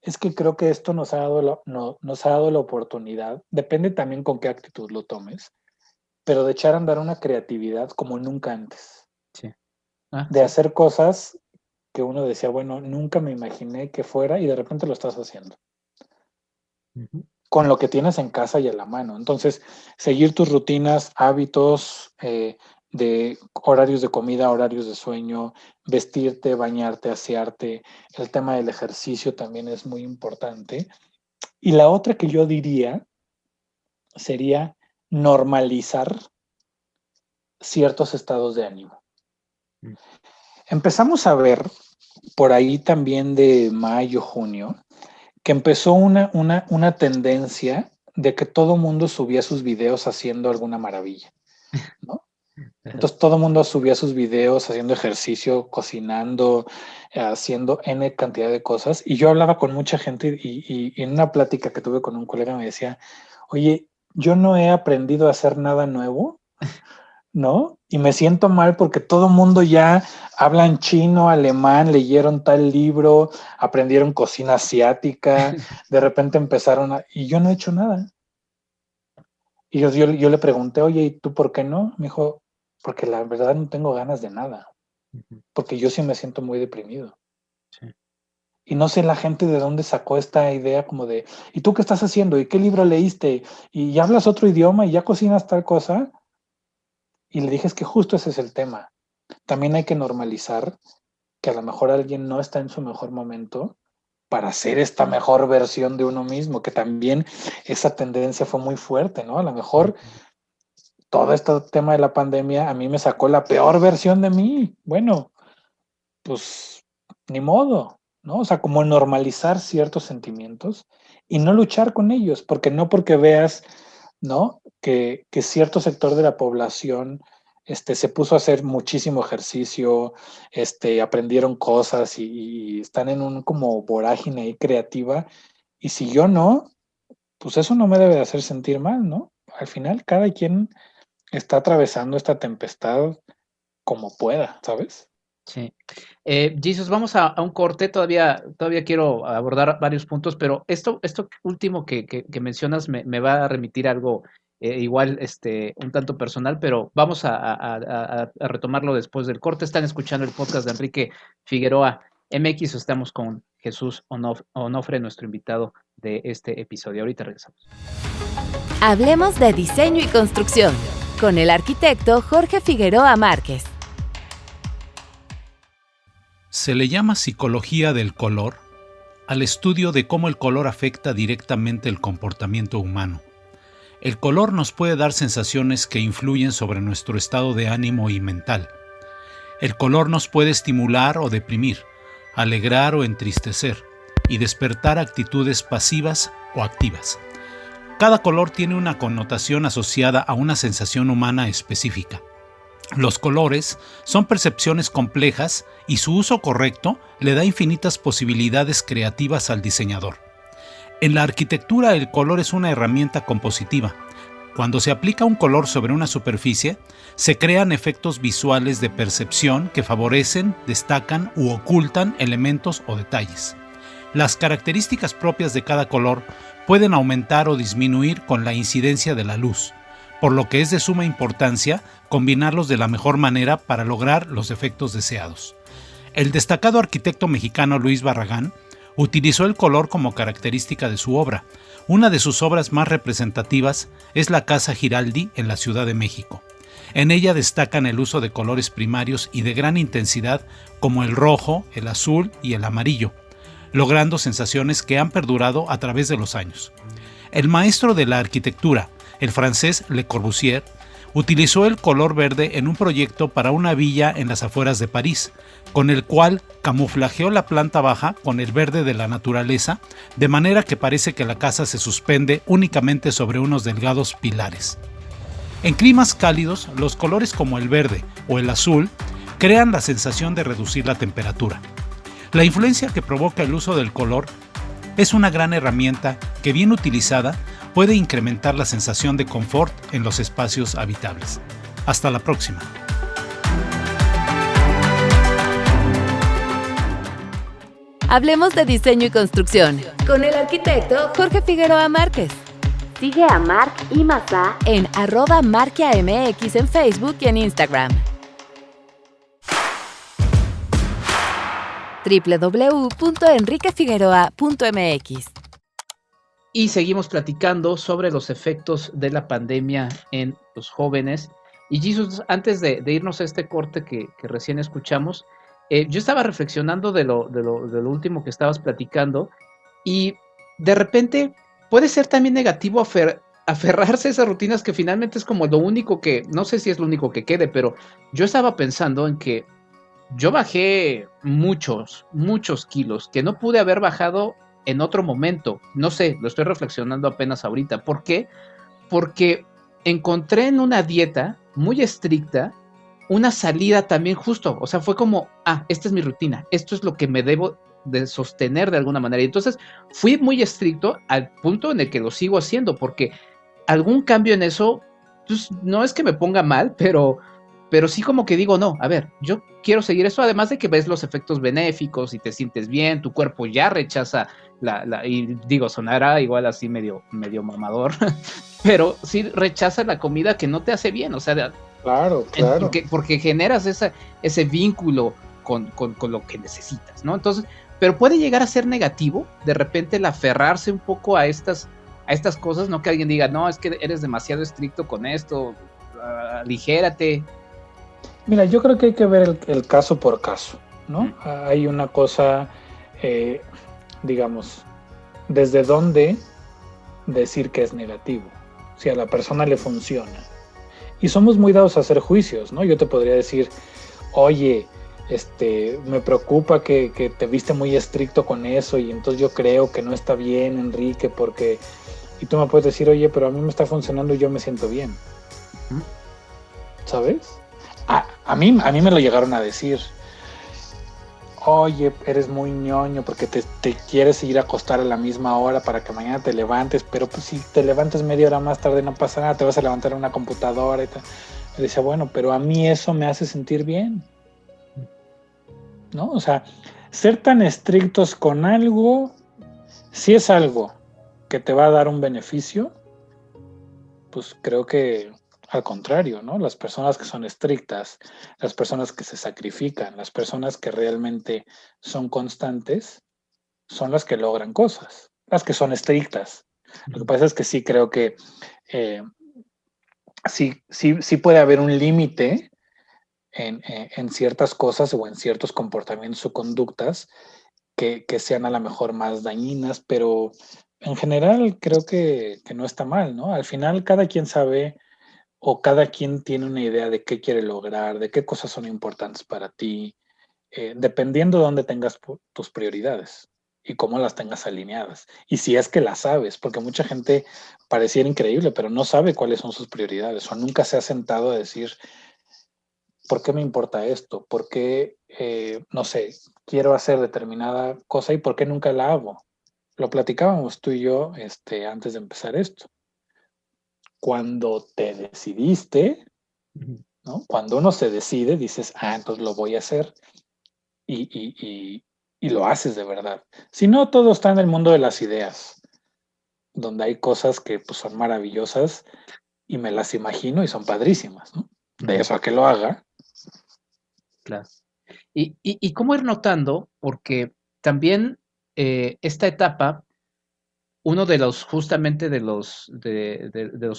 es que creo que esto nos ha dado la oportunidad, depende también con qué actitud lo tomes, pero de echar a andar una creatividad como nunca antes. Sí. De Sí. hacer cosas que uno decía, bueno, nunca me imaginé que fuera y de repente lo estás haciendo. Uh-huh. Con lo que tienes en casa y a la mano. Entonces, seguir tus rutinas, hábitos de horarios de comida, horarios de sueño, vestirte, bañarte, asearte. El tema del ejercicio también es muy importante. Y la otra que yo diría sería normalizar ciertos estados de ánimo. Empezamos a ver por ahí también de mayo, junio, que empezó una tendencia de que todo mundo subía sus videos haciendo alguna maravilla, ¿no? Entonces todo mundo subía sus videos haciendo ejercicio, cocinando, haciendo N cantidad de cosas. Y yo hablaba con mucha gente y en una plática que tuve con un colega me decía, oye, yo no he aprendido a hacer nada nuevo, ¿no? Y me siento mal porque todo mundo ya hablan chino, alemán, leyeron tal libro, aprendieron cocina asiática, de repente y yo no he hecho nada. Y yo le pregunté, oye, ¿y tú por qué no? Me dijo, porque la verdad no tengo ganas de nada, porque yo sí me siento muy deprimido. Sí. Y no sé la gente de dónde sacó esta idea como de, ¿y tú qué estás haciendo? ¿Y qué libro leíste? ¿Y ya hablas otro idioma? ¿Y ya cocinas tal cosa? Y le dije, es que justo ese es el tema. También hay que normalizar que a lo mejor alguien no está en su mejor momento para ser esta mejor versión de uno mismo, que también esa tendencia fue muy fuerte, ¿no? A lo mejor todo este tema de la pandemia a mí me sacó la peor versión de mí. Bueno, pues ni modo, ¿no? O sea, como normalizar ciertos sentimientos y no luchar con ellos, porque no porque veas, ¿no? Que cierto sector de la población se puso a hacer muchísimo ejercicio, aprendieron cosas y están en un como vorágine ahí creativa. Y si yo no, pues eso no me debe de hacer sentir mal, ¿no? Al final, cada quien está atravesando esta tempestad como pueda, ¿sabes? Sí. Jesus, vamos a un corte. Todavía quiero abordar varios puntos, pero esto último que mencionas me va a remitir a algo igual, un tanto personal, pero vamos a retomarlo después del corte. Están escuchando el podcast de Enrique Figueroa MX. Estamos con Jesús Onofre, nuestro invitado de este episodio. Ahorita regresamos. Hablemos de diseño y construcción con el arquitecto Jorge Figueroa Márquez. Se le llama psicología del color al estudio de cómo el color afecta directamente el comportamiento humano. El color nos puede dar sensaciones que influyen sobre nuestro estado de ánimo y mental. El color nos puede estimular o deprimir, alegrar o entristecer y despertar actitudes pasivas o activas. Cada color tiene una connotación asociada a una sensación humana específica. Los colores son percepciones complejas y su uso correcto le da infinitas posibilidades creativas al diseñador. En la arquitectura el color es una herramienta compositiva. Cuando se aplica un color sobre una superficie, se crean efectos visuales de percepción que favorecen, destacan u ocultan elementos o detalles. Las características propias de cada color pueden aumentar o disminuir con la incidencia de la luz, por lo que es de suma importancia combinarlos de la mejor manera para lograr los efectos deseados. El destacado arquitecto mexicano Luis Barragán utilizó el color como característica de su obra. Una de sus obras más representativas es la Casa Giraldi en la Ciudad de México. En ella destacan el uso de colores primarios y de gran intensidad como el rojo, el azul y el amarillo, logrando sensaciones que han perdurado a través de los años. El maestro de la arquitectura, el francés Le Corbusier, utilizó el color verde en un proyecto para una villa en las afueras de París, con el cual camuflajeó la planta baja con el verde de la naturaleza, de manera que parece que la casa se suspende únicamente sobre unos delgados pilares. En climas cálidos, los colores como el verde o el azul crean la sensación de reducir la temperatura. La influencia que provoca el uso del color es una gran herramienta que, bien utilizada, puede incrementar la sensación de confort en los espacios habitables. Hasta la próxima. Hablemos de diseño y construcción con el arquitecto Jorge Figueroa Márquez. Sigue a Marc y Mazá en @marquiamx en Facebook y en Instagram. www.enriquefigueroa.mx. Y seguimos platicando sobre los efectos de la pandemia en los jóvenes. Y Jesus, antes de irnos a este corte que recién escuchamos, yo estaba reflexionando de lo último que estabas platicando, y de repente puede ser también negativo aferrarse a esas rutinas que finalmente es como lo único que, no sé si es lo único que quede, pero yo estaba pensando en que yo bajé muchos kilos que no pude haber bajado en otro momento. No sé, lo estoy reflexionando apenas ahorita. ¿Por qué? Porque encontré en una dieta muy estricta una salida también justo. O sea, fue como, esta es mi rutina, esto es lo que me debo de sostener de alguna manera. Y entonces fui muy estricto al punto en el que lo sigo haciendo, porque algún cambio en eso, pues no es que me ponga mal, pero sí como que digo, no, a ver, yo quiero seguir eso, además de que ves los efectos benéficos y te sientes bien, tu cuerpo ya rechaza y digo, sonará igual así medio mamador, pero sí rechaza la comida que no te hace bien, o sea, claro. Porque generas ese vínculo con lo que necesitas, ¿no? Entonces, pero puede llegar a ser negativo, de repente el aferrarse un poco a estas cosas, no que alguien diga, no, es que eres demasiado estricto con esto, aligérate. Mira, yo creo que hay que ver el caso por caso, ¿no? Hay una cosa, digamos, desde dónde decir que es negativo, si a la persona le funciona. Y somos muy dados a hacer juicios, ¿no? Yo te podría decir, oye, me preocupa que te viste muy estricto con eso y entonces yo creo que no está bien, Enrique, porque... Y tú me puedes decir, oye, pero a mí me está funcionando y yo me siento bien. ¿Sabes? A mí me lo llegaron a decir. Oye, eres muy ñoño porque te quieres ir a acostar a la misma hora para que mañana te levantes, pero pues si te levantas media hora más tarde no pasa nada, te vas a levantar en una computadora y tal. Le decía, bueno, pero a mí eso me hace sentir bien, ¿no? O sea, ser tan estrictos con algo, si es algo que te va a dar un beneficio, pues creo que al contrario, ¿no? Las personas que son estrictas, las personas que se sacrifican, las personas que realmente son constantes, son las que logran cosas, las que son estrictas. Lo que pasa es que sí creo que sí puede haber un límite en ciertas cosas o en ciertos comportamientos o conductas que sean a lo mejor más dañinas, pero en general creo que no está mal, ¿no? Al final cada quien sabe o cada quien tiene una idea de qué quiere lograr, de qué cosas son importantes para ti, dependiendo de dónde tengas tus prioridades y cómo las tengas alineadas. Y si es que las sabes, porque mucha gente pareciera increíble, pero no sabe cuáles son sus prioridades o nunca se ha sentado a decir, ¿por qué me importa esto? ¿Por qué, no sé, quiero hacer determinada cosa y por qué nunca la hago? Lo platicábamos tú y yo antes de empezar esto. Cuando te decidiste, ¿no? Cuando uno se decide, dices, entonces lo voy a hacer y, y, y, y lo haces de verdad. Si no, todo está en el mundo de las ideas, donde hay cosas que pues, son maravillosas y me las imagino y son padrísimas, ¿no? De eso a que lo haga. Claro. Y cómo ir notando, porque también esta etapa, uno de los, justamente de los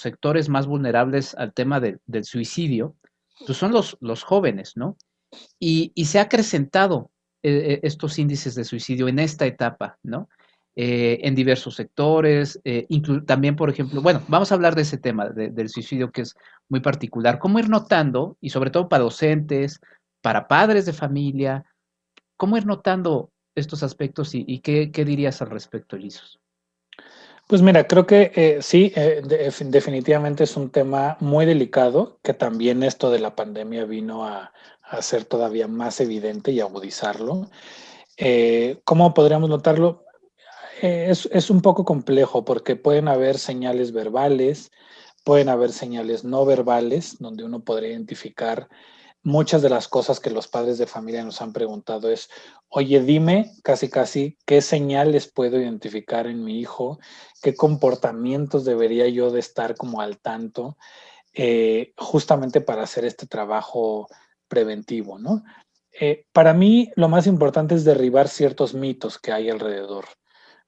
sectores más vulnerables al tema del suicidio, pues son los jóvenes, ¿no? Y se ha acrecentado estos índices de suicidio en esta etapa, ¿no? En diversos sectores, también, por ejemplo, bueno, vamos a hablar de ese tema, del suicidio que es muy particular. ¿Cómo ir notando, y sobre todo para docentes, para padres de familia, cómo ir notando estos aspectos y qué dirías al respecto, Lisos? Pues mira, creo que sí, definitivamente es un tema muy delicado, que también esto de la pandemia vino a hacer todavía más evidente y agudizarlo. ¿Cómo podríamos notarlo? Es un poco complejo porque pueden haber señales verbales, pueden haber señales no verbales, donde uno podría identificar muchas de las cosas que los padres de familia nos han preguntado es, oye, dime casi casi qué señales puedo identificar en mi hijo, qué comportamientos debería yo de estar como al tanto, justamente para hacer este trabajo preventivo, ¿no? Para mí lo más importante es derribar ciertos mitos que hay alrededor,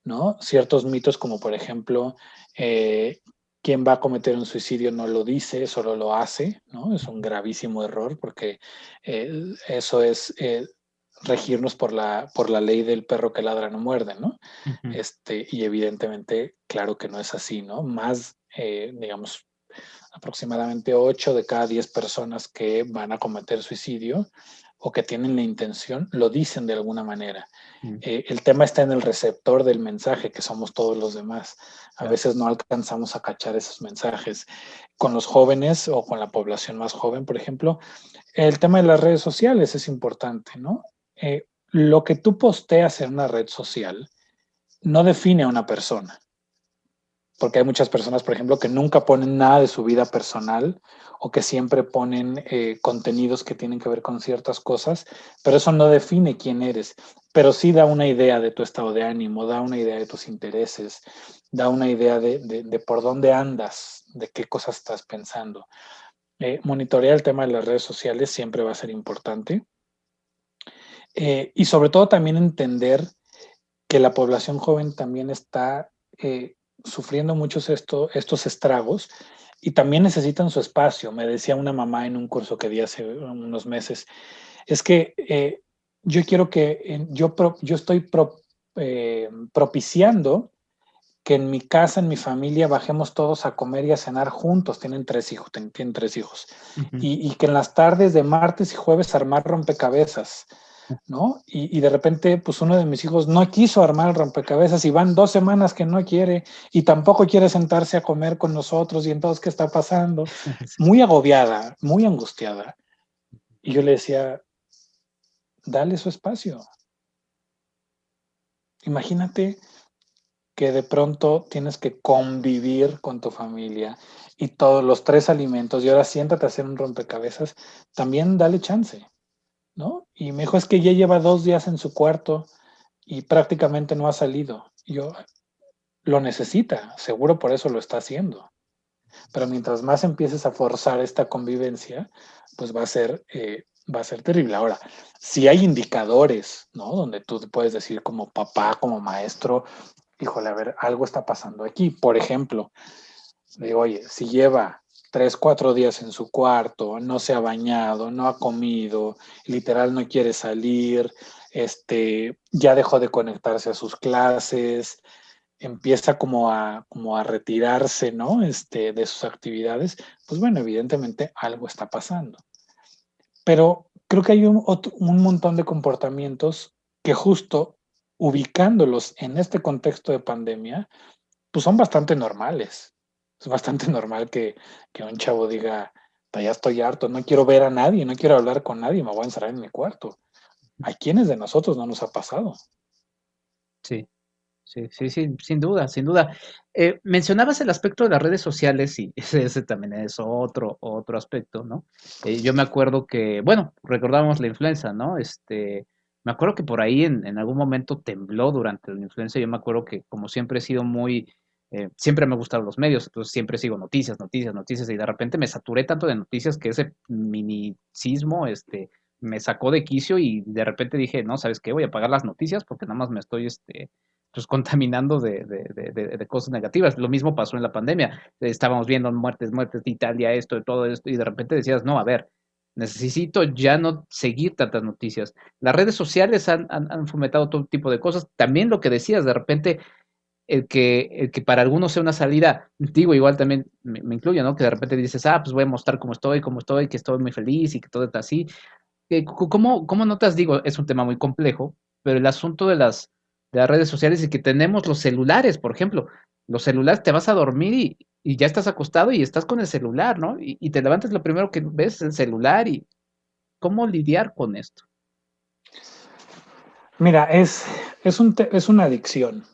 ¿no? Ciertos mitos como por ejemplo, quien va a cometer un suicidio no lo dice, solo lo hace, ¿no? Es un gravísimo error porque eso es regirnos por la ley del perro que ladra no muerde, ¿no? Uh-huh. Y evidentemente, claro que no es así, ¿no? Más, digamos, aproximadamente 8 de cada 10 personas que van a cometer suicidio o que tienen la intención, lo dicen de alguna manera. El tema está en el receptor del mensaje, que somos todos los demás. A veces no alcanzamos a cachar esos mensajes. Con los jóvenes o con la población más joven, por ejemplo, el tema de las redes sociales es importante, ¿no? Lo que tú posteas en una red social no define a una persona. Porque hay muchas personas, por ejemplo, que nunca ponen nada de su vida personal o que siempre ponen contenidos que tienen que ver con ciertas cosas, pero eso no define quién eres, pero sí da una idea de tu estado de ánimo, da una idea de tus intereses, da una idea de por dónde andas, de qué cosas estás pensando. Monitorear el tema de las redes sociales siempre va a ser importante. Y sobre todo también entender que la población joven también está sufriendo muchos estos estragos y también necesitan su espacio. Me decía una mamá en un curso que di hace unos meses, es que yo quiero que, yo estoy propiciando que en mi casa, en mi familia, bajemos todos a comer y a cenar juntos. Tienen 3 hijos, tienen 3 hijos. Uh-huh. Y que en las tardes de martes y jueves armar rompecabezas, ¿no? Y de repente, pues uno de mis hijos no quiso armar el rompecabezas y van 2 semanas que no quiere y tampoco quiere sentarse a comer con nosotros y entonces, ¿qué está pasando? Muy agobiada, muy angustiada. Y yo le decía, dale su espacio. Imagínate que de pronto tienes que convivir con tu familia y todos los 3 alimentos y ahora siéntate a hacer un rompecabezas, también dale chance, ¿no? Y me dijo, es que ya lleva 2 días en su cuarto y prácticamente no ha salido. Y yo, lo necesita, seguro por eso lo está haciendo. Pero mientras más empieces a forzar esta convivencia, pues va a ser terrible. Ahora, si hay indicadores, ¿no? Donde tú puedes decir como papá, como maestro, híjole, a ver, algo está pasando aquí. Por ejemplo, digo, oye, si lleva 3, 4 días en su cuarto, no se ha bañado, no ha comido, literal no quiere salir, ya dejó de conectarse a sus clases, empieza como a retirarse, ¿no? De sus actividades, pues bueno, evidentemente algo está pasando. Pero creo que hay un montón de comportamientos que justo ubicándolos en este contexto de pandemia, pues son bastante normales. Es bastante normal que un chavo diga, ya estoy harto, no quiero ver a nadie, no quiero hablar con nadie, me voy a encerrar en mi cuarto. ¿A quiénes de nosotros no nos ha pasado? Sí, sí, sí, sí, sin duda, sin duda. Mencionabas el aspecto de las redes sociales y ese también es otro aspecto, ¿no? Yo me acuerdo que, bueno, recordábamos la influenza, ¿no? Me acuerdo que por ahí en algún momento tembló durante la influenza. Yo me acuerdo que como siempre he sido siempre me han gustado los medios, entonces siempre sigo noticias, noticias, noticias, y de repente me saturé tanto de noticias que ese mini sismo, me sacó de quicio y de repente dije, no, ¿sabes qué? Voy a apagar las noticias porque nada más me estoy, pues contaminando de cosas negativas. Lo mismo pasó en la pandemia. Estábamos viendo muertes, muertes de Italia, esto, de todo esto, y de repente decías, no, a ver, necesito ya no seguir tantas noticias. Las redes sociales han fomentado todo tipo de cosas. También lo que decías, de repente, el que para algunos sea una salida, digo, igual también me incluyo, ¿no? Que de repente dices, pues voy a mostrar cómo estoy, que estoy muy feliz y que todo está así. ¿Cómo notas? Digo, es un tema muy complejo, pero el asunto de las redes sociales y que tenemos los celulares, por ejemplo, los celulares te vas a dormir y ya estás acostado y estás con el celular, ¿no? Y te levantas, lo primero que ves es el celular y cómo lidiar con esto. Mira, es una adicción,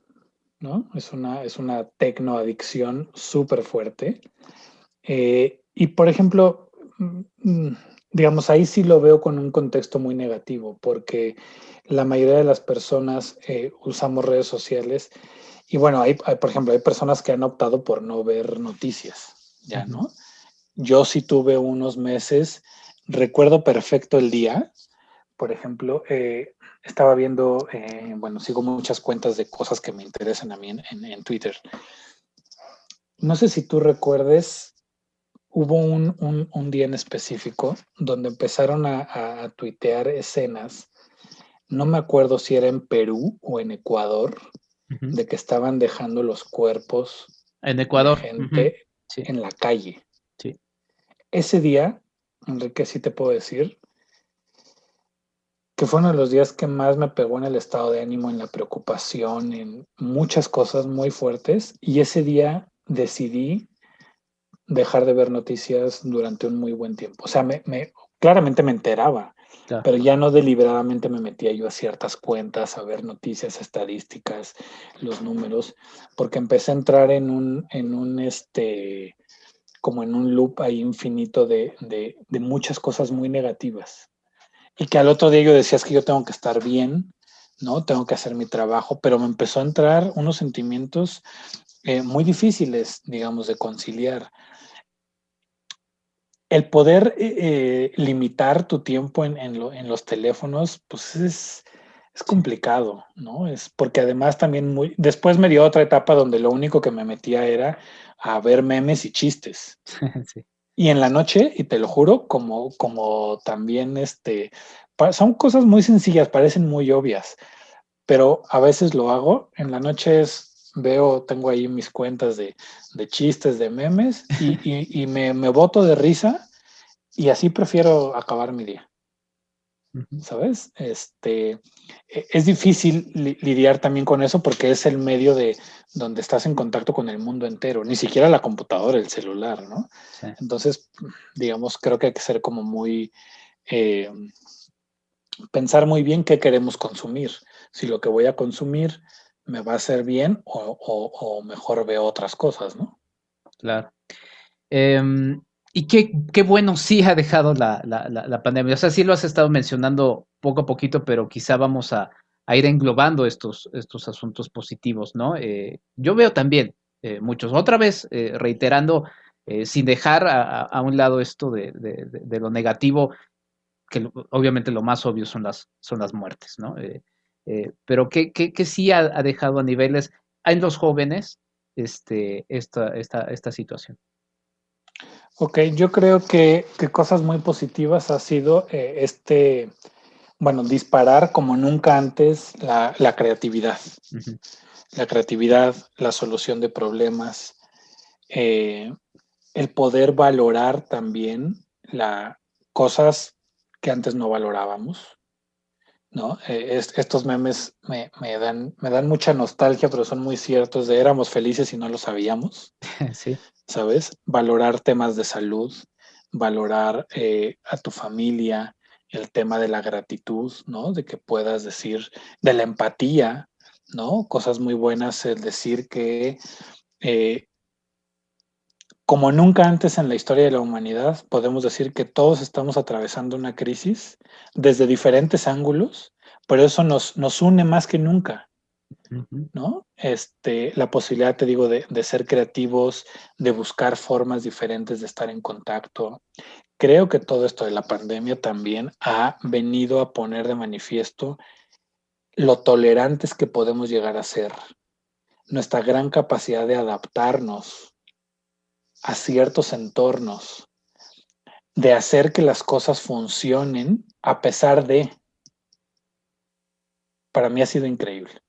¿no? Es una tecnoadicción súper fuerte. Y por ejemplo, digamos, ahí sí lo veo con un contexto muy negativo, porque la mayoría de las personas usamos redes sociales y bueno, por ejemplo, hay personas que han optado por no ver noticias, ya, Ujú. ¿no? Yo sí tuve unos meses, recuerdo perfecto el día, por ejemplo, estaba viendo, bueno, sigo muchas cuentas de cosas que me interesan a mí en Twitter. No sé si tú recuerdes, hubo un día en específico donde empezaron a tuitear escenas, no me acuerdo si era en Perú o en Ecuador, Ujú. de que estaban dejando los cuerpos En de Ecuador. Ujú. gente Sí, en la calle. sí. Ese día, Enrique, sí te puedo decir que fue uno de los días que más me pegó en el estado de ánimo, en la preocupación, en muchas cosas muy fuertes. Y ese día decidí dejar de ver noticias durante un muy buen tiempo. O sea, claramente me enteraba, Claro. pero ya no deliberadamente me metía yo a ciertas cuentas a ver noticias, estadísticas, los números, porque empecé a entrar como en un loop ahí infinito de muchas cosas muy negativas. Y que al otro día yo decía, es que yo tengo que estar bien, ¿no? Tengo que hacer mi trabajo, pero me empezó a entrar unos sentimientos muy difíciles, digamos, de conciliar. El poder limitar tu tiempo en los teléfonos, pues es Sí. complicado, ¿no? Es porque además también después me dio otra etapa donde lo único que me metía era a ver memes y chistes. Sí. Y en la noche, y te lo juro, como también son cosas muy sencillas, parecen muy obvias, pero a veces lo hago. En la noche tengo ahí mis cuentas de chistes, de memes, y me boto de risa, y así prefiero acabar mi día, Ujú. ¿sabes? Es difícil lidiar también con eso porque es el medio de donde estás en contacto con el mundo entero, ni siquiera la computadora, el celular, ¿no? Sí. Entonces, digamos, creo que hay que ser como eh, pensar muy bien qué queremos consumir. Si lo que voy a consumir me va a hacer bien o mejor veo otras cosas, ¿no? Claro. Y qué bueno sí ha dejado la pandemia. O sea, sí lo has estado mencionando poco a poquito, pero quizá vamos a ir englobando estos asuntos positivos, ¿no? Yo veo también muchos, otra vez reiterando, sin dejar a un lado esto de lo negativo, que obviamente lo más obvio son las muertes, ¿no? Pero que sí ha dejado a niveles en los jóvenes esta situación. Ok, yo creo que cosas muy positivas ha sido bueno, disparar como nunca antes la creatividad. Ujú. La creatividad, la solución de problemas, eh, el poder valorar también cosas que antes no valorábamos, ¿no? Estos memes me dan mucha nostalgia, pero son muy ciertos de éramos felices y no lo sabíamos, Sí. ¿sabes? Valorar temas de salud, valorar a tu familia, el tema de la gratitud, ¿no? De que puedas decir, de la empatía, ¿no? Cosas muy buenas, el decir que como nunca antes en la historia de la humanidad, podemos decir que todos estamos atravesando una crisis desde diferentes ángulos, pero eso nos une más que nunca, ¿no? La posibilidad, te digo, de ser creativos, de buscar formas diferentes de estar en contacto. Creo que todo esto de la pandemia también ha venido a poner de manifiesto lo tolerantes que podemos llegar a ser, nuestra gran capacidad de adaptarnos a ciertos entornos, de hacer que las cosas funcionen a pesar de, para mí ha sido increíble.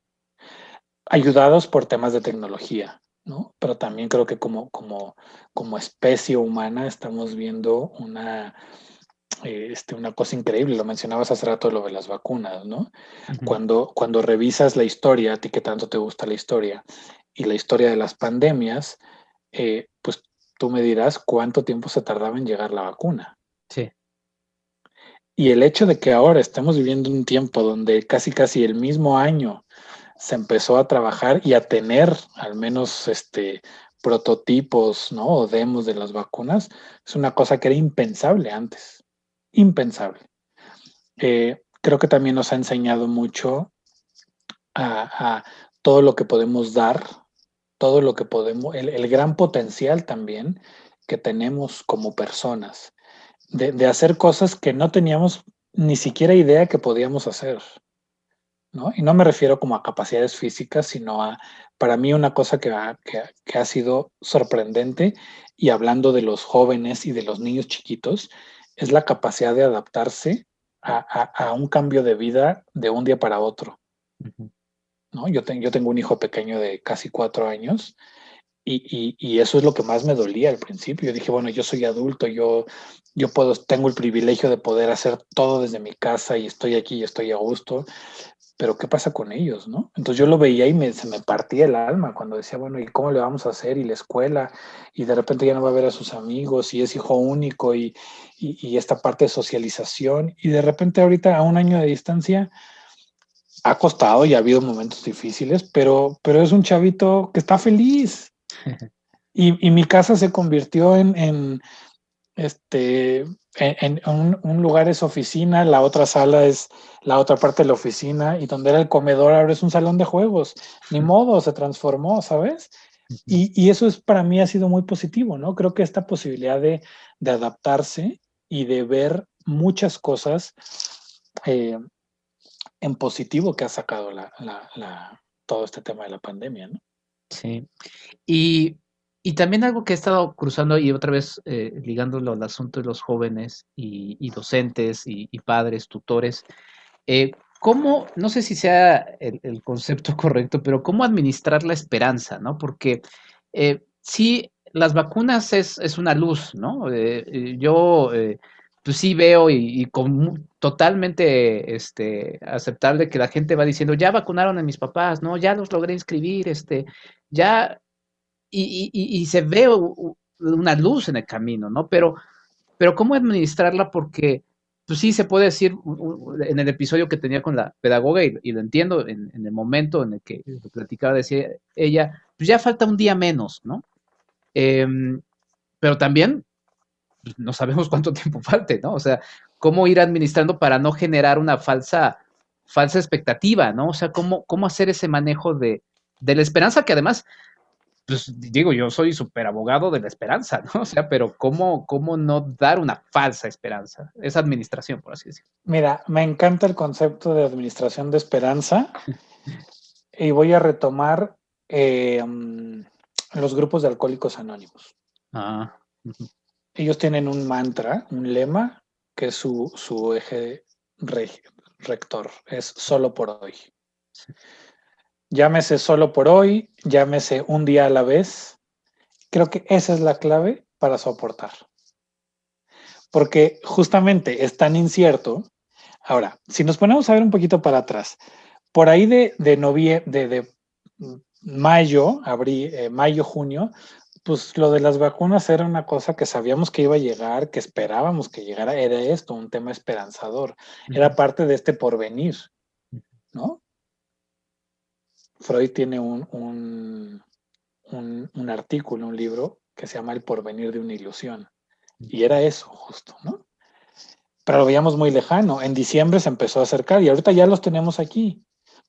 Ayudados por temas de tecnología, ¿no? Pero también creo que como especie humana estamos viendo una cosa increíble. Lo mencionabas hace rato, lo de las vacunas, ¿no? Cuando revisas la historia, a ti que tanto te gusta la historia, y la historia de las pandemias, pues tú me dirás cuánto tiempo se tardaba en llegar la vacuna. Sí. Y el hecho de que ahora estemos viviendo un tiempo donde casi el mismo año se empezó a trabajar y a tener al menos prototipos, ¿no? O demos de las vacunas, es una cosa que era impensable antes. Impensable. Creo que también nos ha enseñado mucho a todo lo que podemos dar, todo lo que podemos, el gran potencial también que tenemos como personas, de hacer cosas que no teníamos ni siquiera idea que podíamos hacer, ¿no? Y no me refiero como a capacidades físicas, sino para mí una cosa que ha sido sorprendente, y hablando de los jóvenes y de los niños chiquitos, es la capacidad de adaptarse a un cambio de vida de un día para otro, ¿no? Yo tengo un hijo pequeño de casi 4 años, y eso es lo que más me dolía al principio. Yo dije, bueno, yo soy adulto, yo tengo el privilegio de poder hacer todo desde mi casa y estoy aquí y estoy a gusto, pero ¿qué pasa con ellos, no? Entonces yo lo veía y se me partía el alma cuando decía, bueno, ¿y cómo le vamos a hacer? Y la escuela, y de repente ya no va a ver a sus amigos, y es hijo único, y esta parte de socialización, y de repente ahorita a un año de distancia ha costado y ha habido momentos difíciles, pero es un chavito que está feliz. Y mi casa se convirtió en un lugar es oficina, la otra sala es la otra parte de la oficina, y donde era el comedor ahora es un salón de juegos. Ni modo, se transformó, ¿sabes? Y eso para mí ha sido muy positivo, ¿no? Creo que esta posibilidad de adaptarse y de ver muchas cosas en positivo que ha sacado todo este tema de la pandemia, ¿no? Sí. Y también algo que he estado cruzando y otra vez ligándolo al asunto de los jóvenes y docentes y padres, tutores, ¿cómo, no sé si sea el concepto correcto, pero cómo administrar la esperanza, ¿no? Porque sí, las vacunas es una luz, ¿no? Yo pues sí veo y totalmente aceptable que la gente va diciendo, ya vacunaron a mis papás, ¿no? Ya los logré inscribir, ya y se ve una luz en el camino, ¿no? Pero ¿cómo administrarla? Porque, pues sí, se puede decir en el episodio que tenía con la pedagoga, y lo entiendo, en el momento en el que lo platicaba, decía ella, pues ya falta un día menos, ¿no? Pero también pues, no sabemos cuánto tiempo falte, ¿no? O sea, ¿cómo ir administrando para no generar una falsa expectativa, ¿no? O sea, ¿cómo hacer ese manejo de la esperanza que además pues digo, yo soy súper abogado de la esperanza, ¿no? O sea, pero ¿cómo no dar una falsa esperanza? Esa administración, por así decirlo. Mira, me encanta el concepto de administración de esperanza, y voy a retomar los grupos de Alcohólicos Anónimos. Ellos tienen un mantra, un lema, que es su eje rector, es solo por hoy. Sí. Llámese solo por hoy, llámese un día a la vez. Creo que esa es la clave para soportar. Porque justamente es tan incierto. Ahora, si nos ponemos a ver un poquito para atrás, por ahí de mayo, junio, pues lo de las vacunas era una cosa que sabíamos que iba a llegar, que esperábamos que llegara, era esto, un tema esperanzador, era parte de este porvenir, ¿no? Freud tiene un artículo, un libro que se llama El porvenir de una ilusión, y era eso justo, ¿no? Pero lo veíamos muy lejano, en diciembre se empezó a acercar y ahorita ya los tenemos aquí.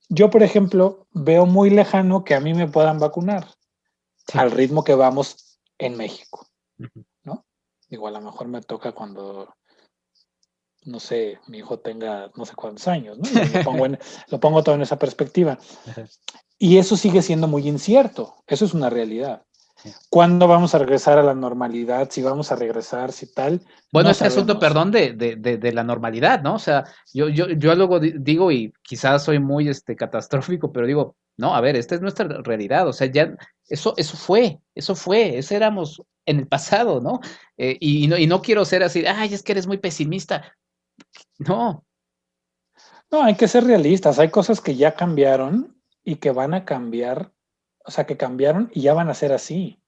Yo, por ejemplo, veo muy lejano que a mí me puedan vacunar al ritmo que vamos en México, ¿no? Digo, a lo mejor me toca cuando, no sé, mi hijo tenga no sé cuántos años, ¿no? Lo pongo todo en esa perspectiva. Y eso sigue siendo muy incierto, eso es una realidad. ¿Cuándo vamos a regresar a la normalidad? Si vamos a regresar, si tal. Bueno, No ese asunto, sabemos. perdón, de la normalidad, ¿no? O sea, yo luego digo, y quizás soy muy catastrófico, pero digo, no, a ver, esta es nuestra realidad, o sea, ya, eso fue, ese éramos en el pasado, ¿no? Y no quiero ser así, ay, es que eres muy pesimista. No. No, hay que ser realistas. Hay cosas que ya cambiaron y que van a cambiar, o sea, que cambiaron y ya van a ser así.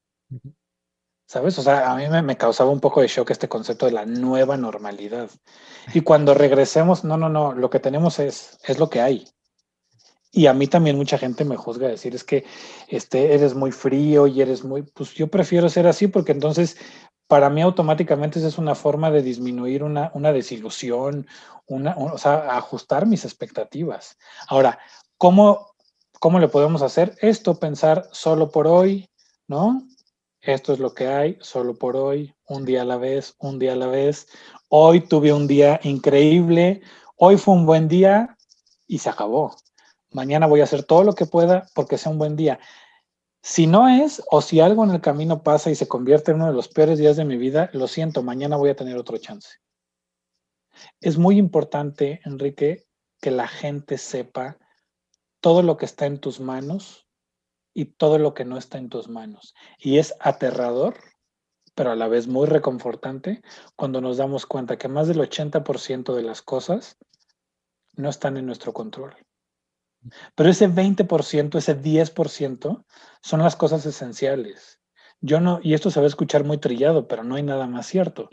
¿Sabes? O sea, a mí me causaba un poco de shock este concepto de la nueva normalidad. Y cuando regresemos, no, lo que tenemos es lo que hay. Y a mí también mucha gente me juzga decir, es que eres muy frío y eres muy, pues yo prefiero ser así porque entonces para mí automáticamente esa es una forma de disminuir una desilusión, o sea, ajustar mis expectativas. Ahora, ¿cómo le podemos hacer esto? Pensar solo por hoy, ¿no? Esto es lo que hay, solo por hoy, un día a la vez, un día a la vez. Hoy tuve un día increíble, hoy fue un buen día y se acabó. Mañana voy a hacer todo lo que pueda porque sea un buen día. Si no es, o si algo en el camino pasa y se convierte en uno de los peores días de mi vida, lo siento, mañana voy a tener otro chance. Es muy importante, Enrique, que la gente sepa todo lo que está en tus manos y todo lo que no está en tus manos. Y es aterrador, pero a la vez muy reconfortante cuando nos damos cuenta que más del 80% de las cosas no están en nuestro control. Pero ese 20%, ese 10% son las cosas esenciales. Yo no, y esto se va a escuchar muy trillado, pero no hay nada más cierto.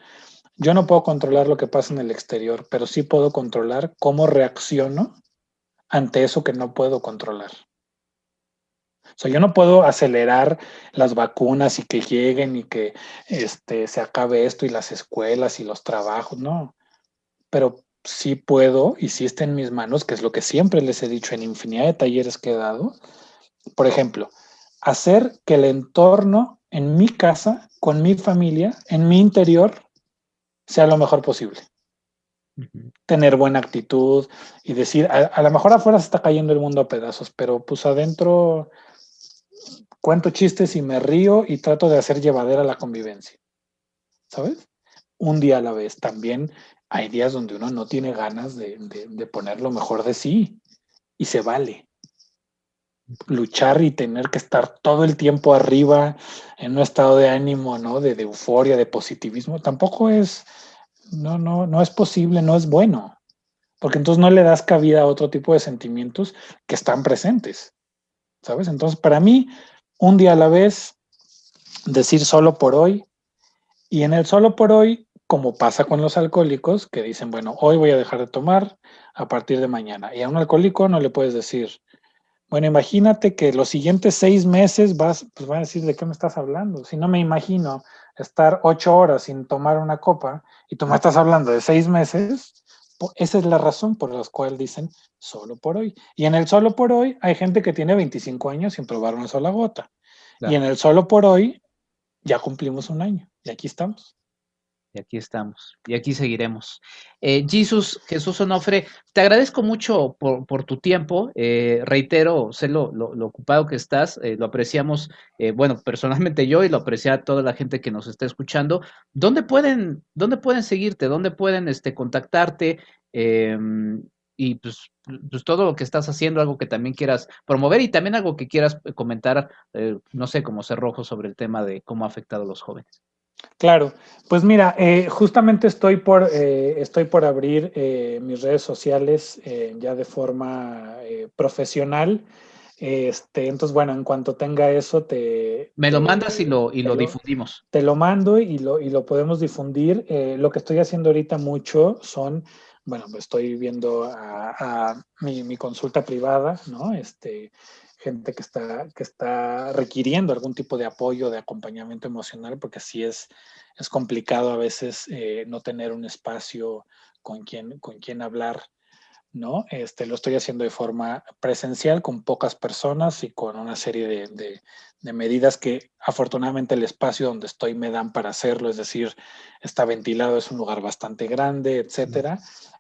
Yo no puedo controlar lo que pasa en el exterior, pero sí puedo controlar cómo reacciono ante eso que no puedo controlar. O sea, yo no puedo acelerar las vacunas y que lleguen y que se acabe esto y las escuelas y los trabajos, no. Pero sí puedo y sí está en mis manos, que es lo que siempre les he dicho en infinidad de talleres que he dado. Por ejemplo, hacer que el entorno en mi casa, con mi familia, en mi interior, sea lo mejor posible. Tener buena actitud y decir, a lo mejor afuera se está cayendo el mundo a pedazos, pero pues adentro cuento chistes y me río y trato de hacer llevadera la convivencia, ¿sabes? Un día a la vez. También hay días donde uno no tiene ganas de poner lo mejor de sí y se vale. Luchar y tener que estar todo el tiempo arriba en un estado de ánimo, ¿no? De euforia, de positivismo, tampoco es, no es posible, no es bueno, porque entonces no le das cabida a otro tipo de sentimientos que están presentes, ¿sabes? Entonces, para mí, un día a la vez, decir solo por hoy, y en el solo por hoy, como pasa con los alcohólicos, que dicen, bueno, hoy voy a dejar de tomar a partir de mañana, y a un alcohólico no le puedes decir, bueno, imagínate que los siguientes 6 meses pues van a decir, ¿de qué me estás hablando? Si no me imagino estar 8 horas sin tomar una copa y tú me estás hablando de 6 meses, esa es la razón por la cual dicen solo por hoy. Y en el solo por hoy hay gente que tiene 25 años sin probar una sola gota. Claro. Y en el solo por hoy ya cumplimos un año y aquí estamos. Y aquí estamos, y aquí seguiremos. Jesús Onofre, te agradezco mucho por tu tiempo. Reitero, sé lo ocupado que estás, lo apreciamos, bueno, personalmente yo y lo aprecia toda la gente que nos está escuchando. ¿Dónde pueden seguirte? ¿Dónde pueden contactarte? Y pues todo lo que estás haciendo, algo que también quieras promover y también algo que quieras comentar, no sé, como cerrojo sobre el tema de cómo ha afectado a los jóvenes. Claro, pues mira, justamente estoy por abrir mis redes sociales ya de forma profesional. Entonces, bueno, en cuanto tenga eso, Me lo mandas y lo te difundimos. te lo mando y lo podemos difundir. Lo que estoy haciendo ahorita mucho son, bueno, pues estoy viendo a mi consulta privada, ¿no? Gente que está requiriendo algún tipo de apoyo, de acompañamiento emocional, porque sí es complicado a veces no tener un espacio con quien hablar, ¿no? Lo estoy haciendo de forma presencial con pocas personas y con una serie de medidas que afortunadamente el espacio donde estoy me dan para hacerlo, es decir, está ventilado, es un lugar bastante grande, etcétera.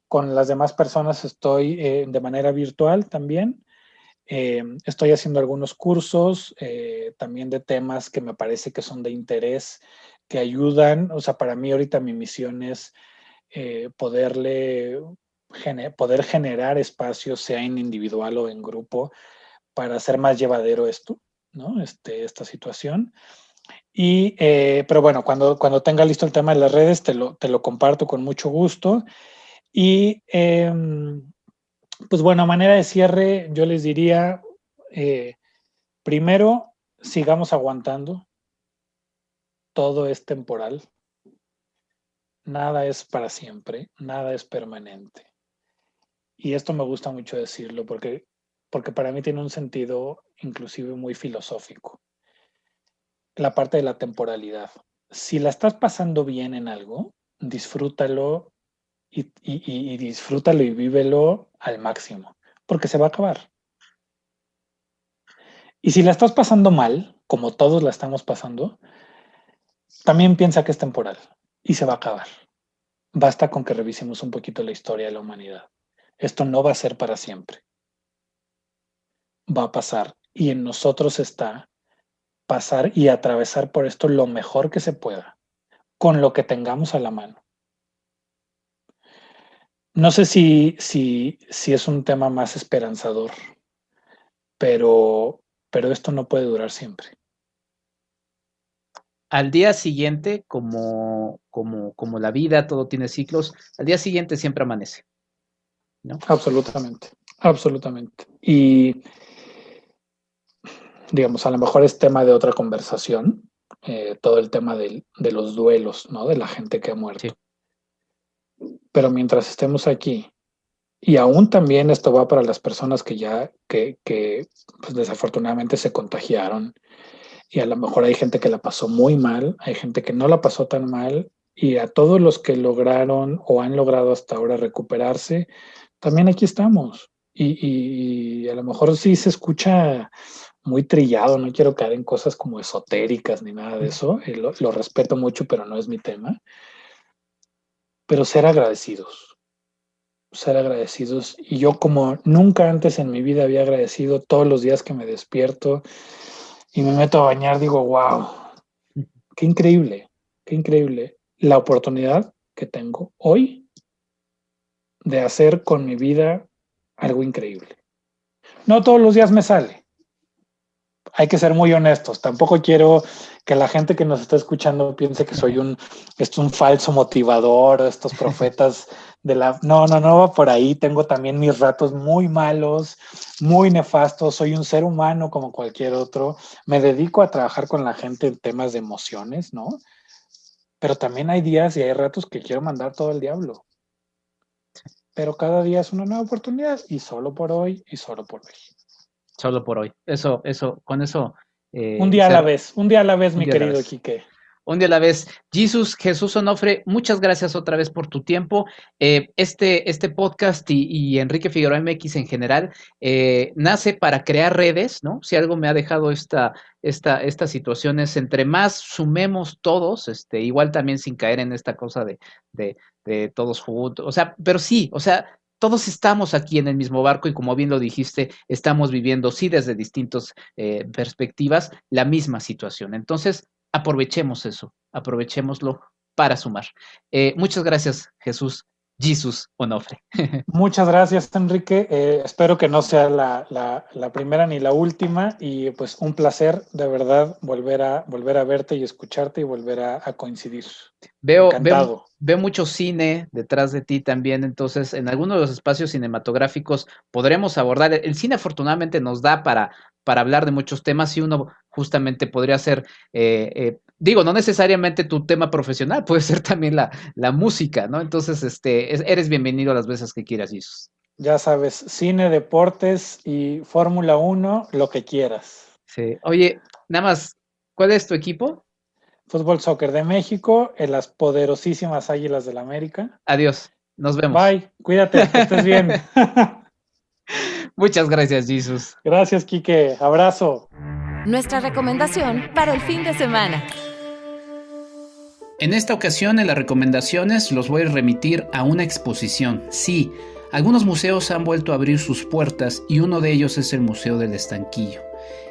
Con las demás personas estoy de manera virtual también. Estoy haciendo algunos cursos también de temas que me parece que son de interés, que ayudan, o sea, para mí ahorita mi misión es poder generar espacios, sea en individual o en grupo, para hacer más llevadero esto, ¿no? Esta situación. Pero bueno, cuando tenga listo el tema de las redes, te lo comparto con mucho gusto. Y pues bueno, a manera de cierre, yo les diría, primero, sigamos aguantando, todo es temporal, nada es para siempre, nada es permanente. Y esto me gusta mucho decirlo porque para mí tiene un sentido inclusive muy filosófico. La parte de la temporalidad. Si la estás pasando bien en algo, disfrútalo y disfrútalo y vívelo al máximo, porque se va a acabar. Y si la estás pasando mal, como todos la estamos pasando, también piensa que es temporal y se va a acabar. Basta con que revisemos un poquito la historia de la humanidad. Esto no va a ser para siempre. Va a pasar y en nosotros está pasar y atravesar por esto lo mejor que se pueda, con lo que tengamos a la mano. No sé si es un tema más esperanzador, pero esto no puede durar siempre. Al día siguiente, como la vida, todo tiene ciclos, al día siguiente siempre amanece, ¿no? Absolutamente, absolutamente. Y digamos, a lo mejor es tema de otra conversación, todo el tema de los duelos, ¿no? De la gente que ha muerto. Sí. Pero mientras estemos aquí, y aún también esto va para las personas que pues desafortunadamente se contagiaron, y a lo mejor hay gente que la pasó muy mal, hay gente que no la pasó tan mal, y a todos los que lograron o han logrado hasta ahora recuperarse, también aquí estamos. Y a lo mejor sí se escucha muy trillado, no quiero caer en cosas como esotéricas ni nada de eso, lo respeto mucho, pero no es mi tema. Pero ser agradecidos. Y yo como nunca antes en mi vida había agradecido, todos los días que me despierto y me meto a bañar, digo, wow, qué increíble la oportunidad que tengo hoy de hacer con mi vida algo increíble. No todos los días me sale. Hay que ser muy honestos. Tampoco quiero que la gente que nos está escuchando piense que soy un falso motivador, estos profetas de la... No va por ahí. Tengo también mis ratos muy malos, muy nefastos. Soy un ser humano como cualquier otro. Me dedico a trabajar con la gente en temas de emociones, ¿no? Pero también hay días y hay ratos que quiero mandar todo el diablo. Pero cada día es una nueva oportunidad y solo por hoy y solo por hoy. Solo por hoy. Con eso. Un día a la vez, mi querido Quique. Un día a la vez. Jesús Onofre, muchas gracias otra vez por tu tiempo. Este podcast y Enrique Figueroa MX en general nace para crear redes, ¿no? Si algo me ha dejado estas situaciones, entre más sumemos todos, igual también sin caer en esta cosa de todos juntos, o sea, pero sí, o sea, todos estamos aquí en el mismo barco y como bien lo dijiste, estamos viviendo, sí, desde distintas perspectivas, la misma situación. Entonces, aprovechemos eso, aprovechémoslo para sumar. Muchas gracias, Jesús. Jesús Onofre. Muchas gracias, Enrique. Espero que no sea la primera ni la última, y pues un placer de verdad volver a verte y escucharte y volver a coincidir. Veo mucho cine detrás de ti también, entonces en algunos de los espacios cinematográficos podremos abordar. El cine afortunadamente nos da para hablar de muchos temas, y uno justamente podría ser, no necesariamente tu tema profesional, puede ser también la música, ¿no? Entonces, eres bienvenido las veces que quieras, Jesús. Ya sabes, cine, deportes y Fórmula 1, lo que quieras. Sí. Oye, nada más, ¿cuál es tu equipo? Fútbol Soccer de México, en las poderosísimas Águilas del América. Adiós, nos vemos. Bye, cuídate, que estés bien. Muchas gracias, Jesús. Gracias, Quique. Abrazo. Nuestra recomendación para el fin de semana. En esta ocasión, en las recomendaciones, los voy a remitir a una exposición. Sí, algunos museos han vuelto a abrir sus puertas, y uno de ellos es el Museo del Estanquillo.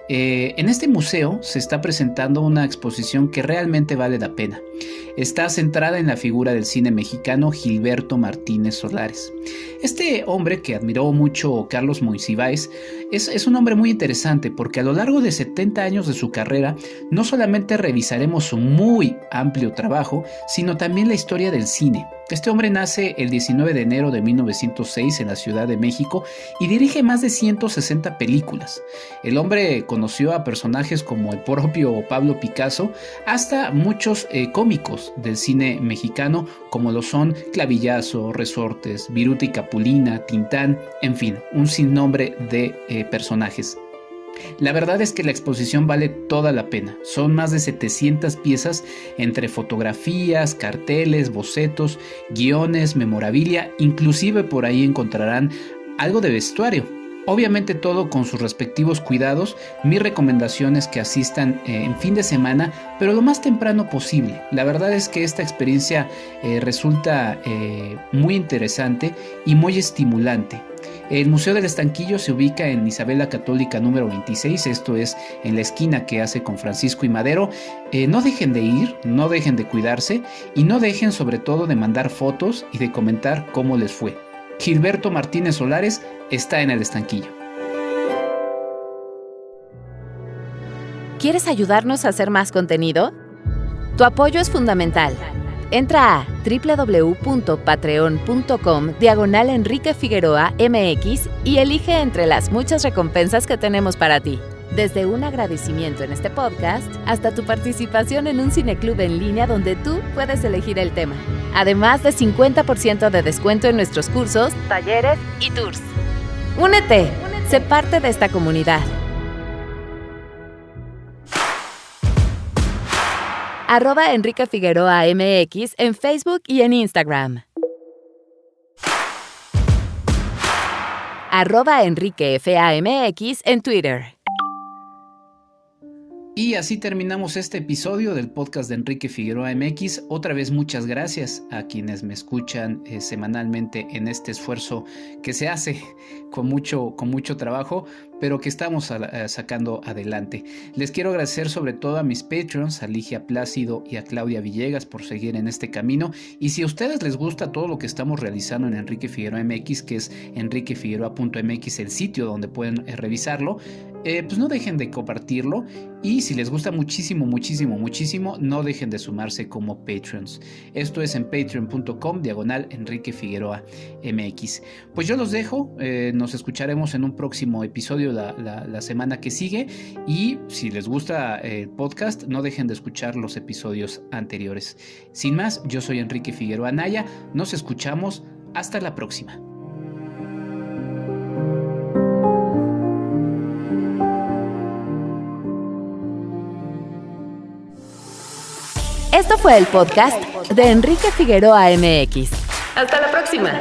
En este museo se está presentando una exposición que realmente vale la pena. Está centrada en la figura del cine mexicano Gilberto Martínez Solares. Este hombre que admiró mucho Carlos Monsiváis es un hombre muy interesante, porque a lo largo de 70 años de su carrera no solamente revisaremos su muy amplio trabajo, sino también la historia del cine. Este hombre nace el 19 de enero de 1906 en la Ciudad de México y dirige más de 160 películas. El hombre conoció a personajes como el propio Pablo Picasso, hasta muchos cómicos del cine mexicano, como lo son Clavillazo, Resortes, Viruta y Capulina, Tintán, en fin, un sinnúmero de personajes. La verdad es que la exposición vale toda la pena. Son más de 700 piezas entre fotografías, carteles, bocetos, guiones, memorabilia, inclusive por ahí encontrarán algo de vestuario. Obviamente todo con sus respectivos cuidados. Mi recomendación es que asistan en fin de semana, pero lo más temprano posible. La verdad es que esta experiencia resulta muy interesante y muy estimulante. El Museo del Estanquillo se ubica en Isabel la Católica número 26, esto es en la esquina que hace con Francisco y Madero. No dejen de ir, no dejen de cuidarse, y no dejen sobre todo de mandar fotos y de comentar cómo les fue. Gilberto Martínez Solares está en el Estanquillo. ¿Quieres ayudarnos a hacer más contenido? Tu apoyo es fundamental. Entra a www.patreon.com/Enrique Figueroa MX y elige entre las muchas recompensas que tenemos para ti. Desde un agradecimiento en este podcast hasta tu participación en un cineclub en línea donde tú puedes elegir el tema. Además de 50% de descuento en nuestros cursos, talleres y tours. ¡Únete! Sé parte de esta comunidad. @Enrique Figueroa MX en Facebook y en Instagram. @EnriqueFAMX en Twitter. Y así terminamos este episodio del podcast de Enrique Figueroa MX. Otra vez muchas gracias a quienes me escuchan semanalmente en este esfuerzo que se hace con mucho trabajo, pero que estamos sacando adelante. Les quiero agradecer sobre todo a mis Patreons, a Ligia Plácido y a Claudia Villegas, por seguir en este camino. Y si a ustedes les gusta todo lo que estamos realizando en Enrique Figueroa MX, que es enriquefigueroa.mx, el sitio donde pueden revisarlo, pues no dejen de compartirlo. Y si les gusta muchísimo, no dejen de sumarse como Patreons. Esto es en patreon.com/Enrique Figueroa MX. Pues yo los dejo, nos escucharemos en un próximo episodio la semana que sigue, y si les gusta el podcast, no dejen de escuchar los episodios anteriores. Sin más, yo soy Enrique Figueroa Anaya, nos escuchamos, hasta la próxima. Esto fue el podcast de Enrique Figueroa MX. Hasta la próxima.